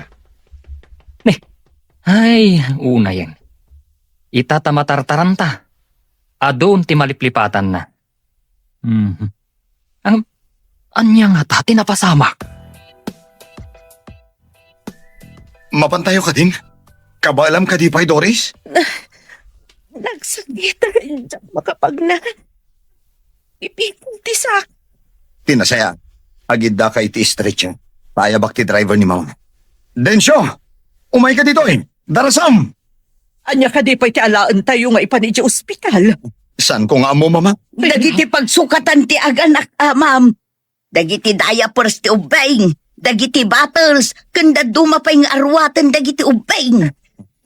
Speaker 3: Ay, una yan. Itatamatartaranta. Adon ti maliplipatan na. Anya nga tati napasamak.
Speaker 7: Mapantayo ka din? Kabalam ka di pa'y Doris?
Speaker 2: Nagsakitan. Makapag na. Ipipong tisak.
Speaker 7: Tinasaya. Agidda ka iti stretch. Payabak ti driver ni Mao. Densyo! Umay ka dito eh. Darasam!
Speaker 8: Anya ka di pa'y ti alaan tayo nga ipan iti ospital.
Speaker 7: Saan ko nga mo, mama?
Speaker 6: Dagiti pagsukatan ti aganak, ma'am. Dagiti diapers ti ubeng. Dagiti bottles. Kanda dumapay nga arwatan dagiti ubeng.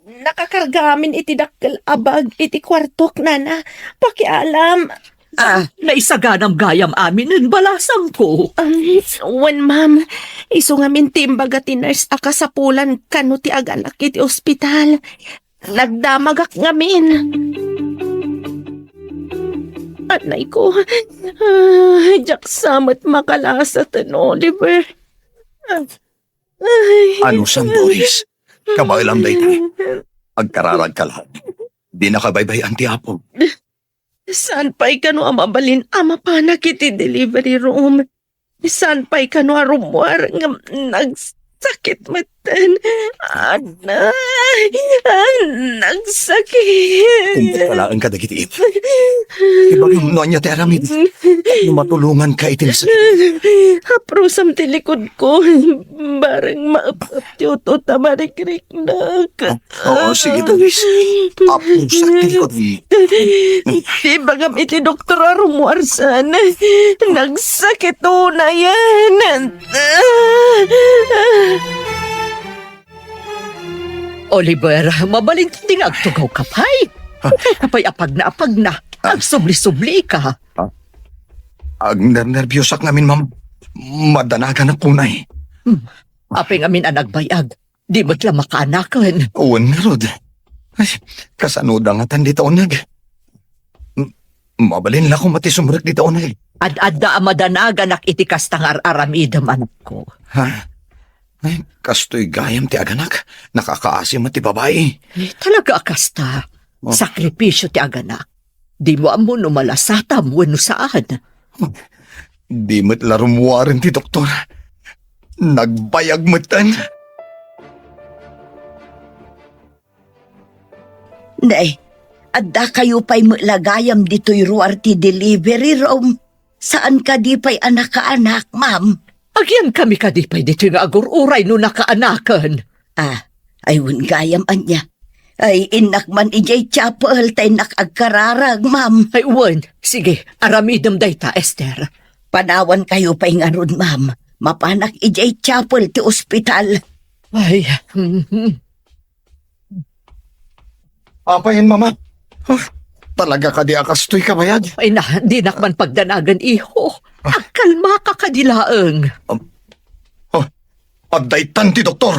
Speaker 2: Nakakargamin iti dakkel abag iti kwartok, nana. Pakialam.
Speaker 8: Naisaganang gayam amin ng balasang ko.
Speaker 2: Wen, ma'am, iso nga mintimbaga ti nurse akasapulan kano ti aganak iti ospital. Nagdamagak ngamin. Anay ko, jak samat makalasa tan Oliver.
Speaker 7: Ano sang Doris? Kabailam day tayo. Agkararag ka lahat. Di nakabaybay ang tiapo.
Speaker 2: Saan pa'y kano amabalin ama panak iti delivery room? Saan pa'y kano arumwar nga nagsakit matan? Anay, nagsakit.
Speaker 7: Kung kalaan ka dagiti ip. Ibagyung noon niya ti aramid. Matulungan ka itinasakit.
Speaker 2: Haprusam ti likod ko. Barang maapap ti uto tamarikrik na.
Speaker 7: Oo, sige Doris. Apo sa tilikod.
Speaker 2: Di bagam iti doktor arumwarsan. Nagsakit na yan.
Speaker 8: Oliver, mabalin ti nga agtugaw kapay. Kapay apag na. Agsubli-subli ka.
Speaker 7: Ag nervyosak namin, ma'am. Madanagan na kunay.
Speaker 8: Apeng amin ang nagbayag. Di mo't lang makaanakan.
Speaker 7: Uwan nga rod. Ay, kasanoda nga tan dito onag. Mabalin lang kung matisumrek dito onag.
Speaker 8: Ad-adda amadanagan ak itikas tangar aramidam anak ko.
Speaker 7: Ha? Ay, kastoy gayam ti aganak. Nakakaasim at ti babae.
Speaker 8: Talaga akasta. Sakripisyo ti aganak. Di mo amo no malasatam wano saan.
Speaker 7: Di mo't larumuwarin ti doktor. Nagbayag mo'tan.
Speaker 6: Nay, adda kayo pa'y maglagayam dito'y ruar ti delivery room. Saan ka di pa'y anak-anak, ma'am?
Speaker 8: Agyan kami kadipay dito nga agururay no nakaanakan.
Speaker 6: Ayun gayam anya. Ay, inak man ijay chapel tay nakagkararag, ma'am.
Speaker 8: Ay uwan, sige, aramidam dayta, Esther.
Speaker 6: Panawan kayo pa'y nga ron, ma'am. Mapanak ijay chapel ti ospital.
Speaker 8: Ay,
Speaker 7: Apayin, mama. Talaga ka di akastoy kabayag.
Speaker 8: ay na, di nakman pagdanagan iho. Akalma ka kadilaeng.
Speaker 7: Pagdaitan ti doktor.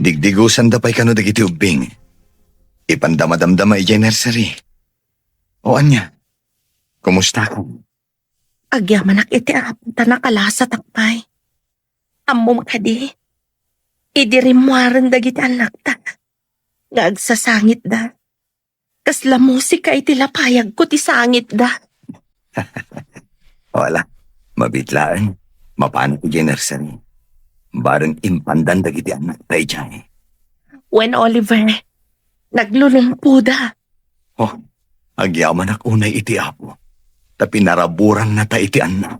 Speaker 7: Digdigusan da pa'y kano dagiti ubing. Ipandamadamdama ijay nursery. O anya, kumusta ka?
Speaker 2: Agyamanak iti apta nakalasa takpay. Ammo makadi. Idirimwaran dagiti anak ta. Ngagsasangit da. Kasla musika iti lapayag ko ti sangit da.
Speaker 7: Wala, mabitlaan. Mapano ijay nursery. Barang impandan dagiti anak tayo ijay.
Speaker 2: When Oliver, naglulumpo da.
Speaker 7: Oh, agyaman ak unay iti apo. Tapi naraburan na ta iti anak.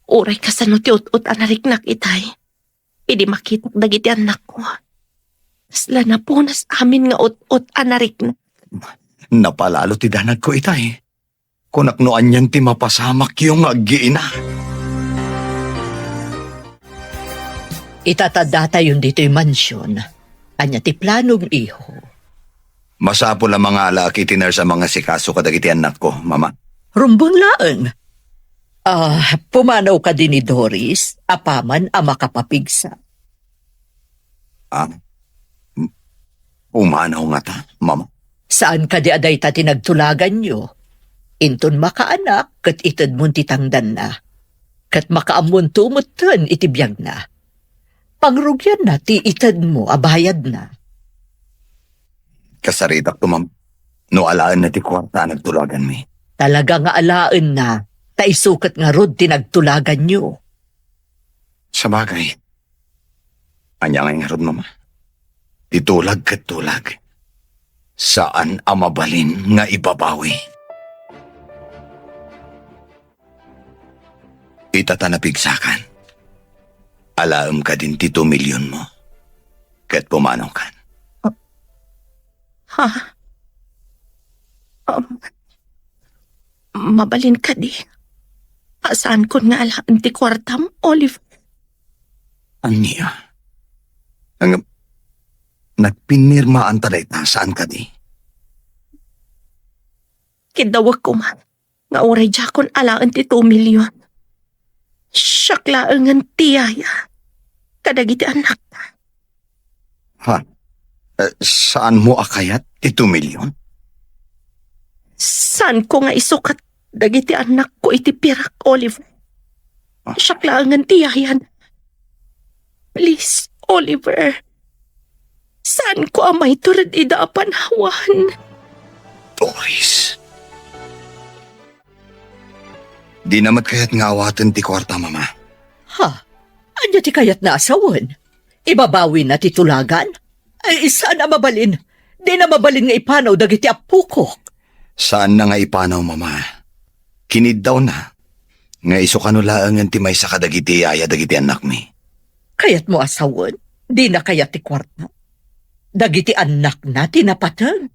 Speaker 2: Uray kasano ti ut-ut anariknak itay. Idi makita dagiti anak ko. Sla na po nas amin nga ut-ut anariknak.
Speaker 7: Napalalo ti danag ko itay. Kunaknoan yan ti mapasamak yung aggiina.
Speaker 8: Itatadata yun dito yung mansyon. Anya ti planong iho.
Speaker 7: Masapo lang mga alaki tiner sa mga sikaso kadagiti anak ko, mama.
Speaker 8: Rumbang laeng. Pumanaw ka din ni Doris, apaman ang makapapigsa.
Speaker 7: Umanaw nga ta, mama.
Speaker 8: Saan ka di aday ta tinagtulagan nyo? Inton makaanak, kat itad mong titangdan na. Kat makaamun tumutan itibiyag na. Pangrugyan na, ti itad mo, abayad na.
Speaker 7: Kasaritak to, ma'am. No alaan na ti kwarta nagtulagan mi.
Speaker 8: Talaga nga alaan na, taisukat nga rod tinagtulagan nyo.
Speaker 7: Sa bagay. Anya nga rod, mama. Titulag kat tulag. Saan amabalin nga ibabawi? Itatanapigsakan. Alaam ka din ti 2 milyon mo. kat pumanong kan.
Speaker 2: Ha? Mabalin ka di. Saan ko nga alaan ti kwartam, Oliver?
Speaker 7: Aniya. Ang nagpinirmaan taday saan ka di?
Speaker 2: Kidawag ko man. Nga oray jakon alaan ti 2 milyon. Siyaklaangan tiyaya. Kadagiti anak.
Speaker 7: Ha? Saan mo akayat ti 2 milyon?
Speaker 2: Saan ko nga isukat dagiti anak ko iti pirak, Oliver? Siyaklaangan tiyayan. Please, Oliver. Saan ko amay turad ida panhawan?
Speaker 7: Doris. Di namat kayat nga awatan ti kwarta, mama.
Speaker 8: Ha? Anya ti kayat na asawan? Ibabawi na ti tulagan? Ay, saan na mabalin? Di na mabalin nga ipanaw dagiti apukok.
Speaker 7: Saan na nga ipanaw, mama? Kinid daw na. Nga iso kanulaangan ti may sa kadagiti yaya dagiti anak mi.
Speaker 8: Kayat mo asawan? Di na kayat ti kwarta. Dagiti anak na tinapatan.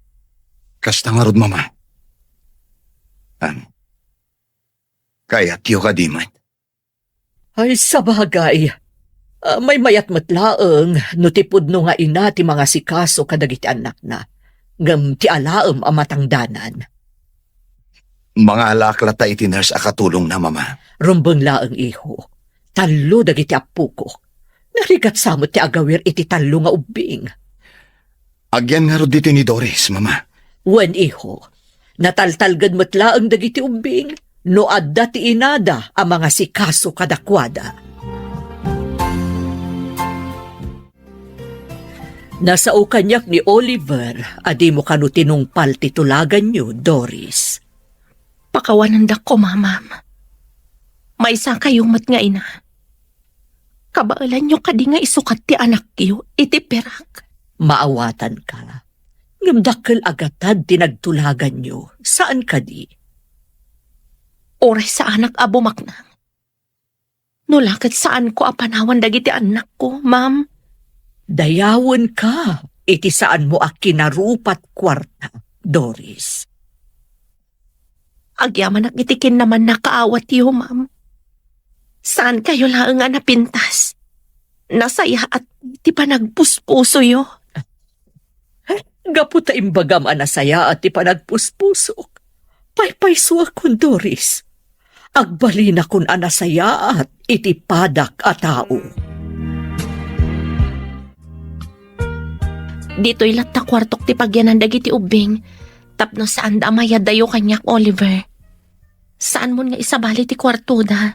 Speaker 7: Kasta nga rod, mama. Kayat tiyo ka di man.
Speaker 8: Ay, sabagay. May mayat matlaeng no tipod no nga ina ti mga sikaso kadagiti anak na. Ngam ti alaem ang matangdanan.
Speaker 7: Mga alakla ta iti nurse akatulong na, mama.
Speaker 8: Rumbeng laeng iho. Talo dagiti apuko. Narigat samot ti agawir iti talo nga ubing.
Speaker 7: Agyan nga rod dito ni Doris, mama.
Speaker 8: Wen iho. Nataltalgad matlaeng dagiti ubing. No adda ti inada ang mga sikaso kadakwada. Nasa ukanyak ni Oliver, adi mo kanu tinungpal titulagan niyo, Doris.
Speaker 2: Pakawananda ko, mamam. May isa kayong mat nga ina. Kabaalan nyo kadi nga isukat ti anak kiyo, iti perak.
Speaker 8: Maawatan ka. Ngamdakkel agatad tinagtulagan niyo. Saan ka di?
Speaker 2: Oray sa anak abumaknang. Nulakat saan ko apanawan dagiti anak ko, ma'am?
Speaker 8: Dayawon ka. Iti saan mo akinarupat kwarta, Doris.
Speaker 2: Agyaman ak itikin naman nakaawat yo, ma'am. Saan kayo lang nga napintas? Nasaya at ti panagpuspuso yo.
Speaker 8: Gaputa imbagam anasaya at ti panagpuspusok. Paypayso akon, Doris. Agbali na kun anasaya at iti padak a tao.
Speaker 2: Dito'y latta kwartok ti pagyanan dagiti ubing. Tapno saan da amaya dayo kanyak, Oliver. Saan mo nga isabali ti kwarto da?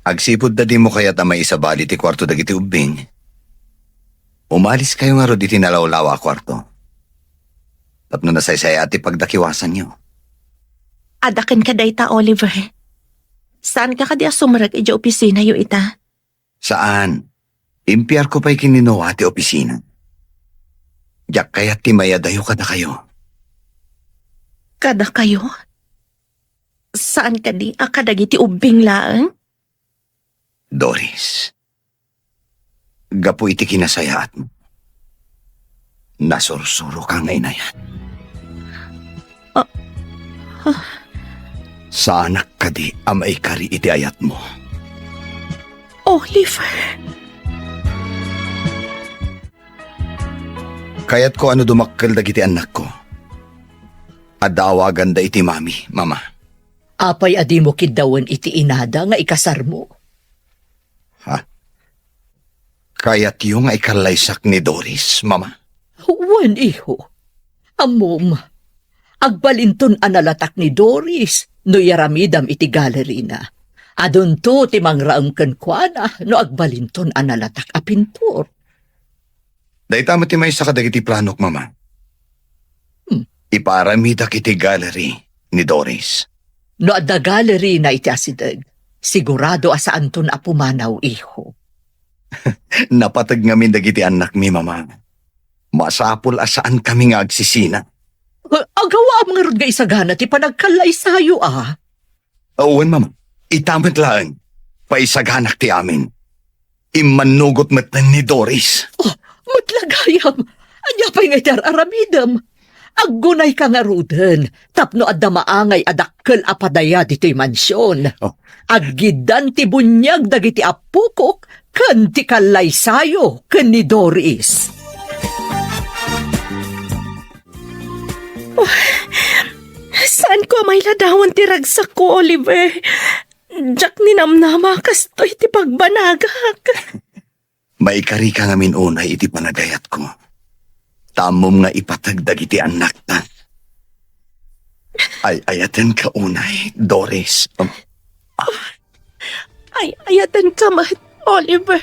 Speaker 7: Agsipod da di mo kaya ta may isabali ti kwarto dagiti ubing. Umalis kayo nga rod iti nalawlawa kwarto. Tapno nasaysaya ati pagdakiwasan nyo.
Speaker 2: Adaken ka dayta, Oliver. Saan ka kadi asumrag iti opisina yo ita?
Speaker 7: Saan? Impiyar ko pa'y kininawa ti opisina. Diyak kaya ti mayadayo kada kayo.
Speaker 2: Kada kayo? Saan ka di akadagiti ubing laang?
Speaker 7: Doris. Gapo iti kinasayaat mo. Nasursuro kang inayan. Sa anak ka di amay kari iti ayat mo.
Speaker 2: Oliver.
Speaker 7: Kaya't ko ano dumakkel dagiti anak ko. Adawagan da iti mami, mama.
Speaker 8: Apay adi mo kidawan iti inada nga ikasar mo.
Speaker 7: Ha? Kaya't yung nga ikalaysak ni Doris, mama.
Speaker 8: Wan iho. Amom. Agbalinton analatak ni Doris no yaramidam iti gallery na. Adun to ti mangraang kenkwana no agbalinton analatak a pintor.
Speaker 7: Dahil tama ti may sa kadagiti planok, mama. Iparamida kiti gallery ni Doris.
Speaker 8: No adda gallery na iti asidag, sigurado asaan ton apumanaw iho.
Speaker 7: Napatag ngamin dagiti anak mi, mama. Masapul asaan kami nga agsisina.
Speaker 8: Agawa ang nga rod nga isagana ti panagkalay sayo ah.
Speaker 7: Awan, mama. Itamat lang. Paisaganak ti amin. Imanugot matan ni Doris.
Speaker 8: Oh, Mutlagayam, anya pa'y nga iti aramidam. Aggunay ka nga ruden, tapno adda maangay adakkel apadaya dito'y mansyon.
Speaker 7: Oh.
Speaker 8: Aggidan ti bunyag dagiti apukok, ken ti kalaysayo, ken ni Doris.
Speaker 2: Saan ko may ladawan ti ragsak ko, Oliver? Jack ni namnama kastoy ti pagbanagak.
Speaker 7: Maikari ka nga minunay iti panagayat ko. Tamom nga ipatagdag iti anak ta. Ay ayaten ka unay, Doris.
Speaker 2: Ay, ayatan ka mat, Oliver.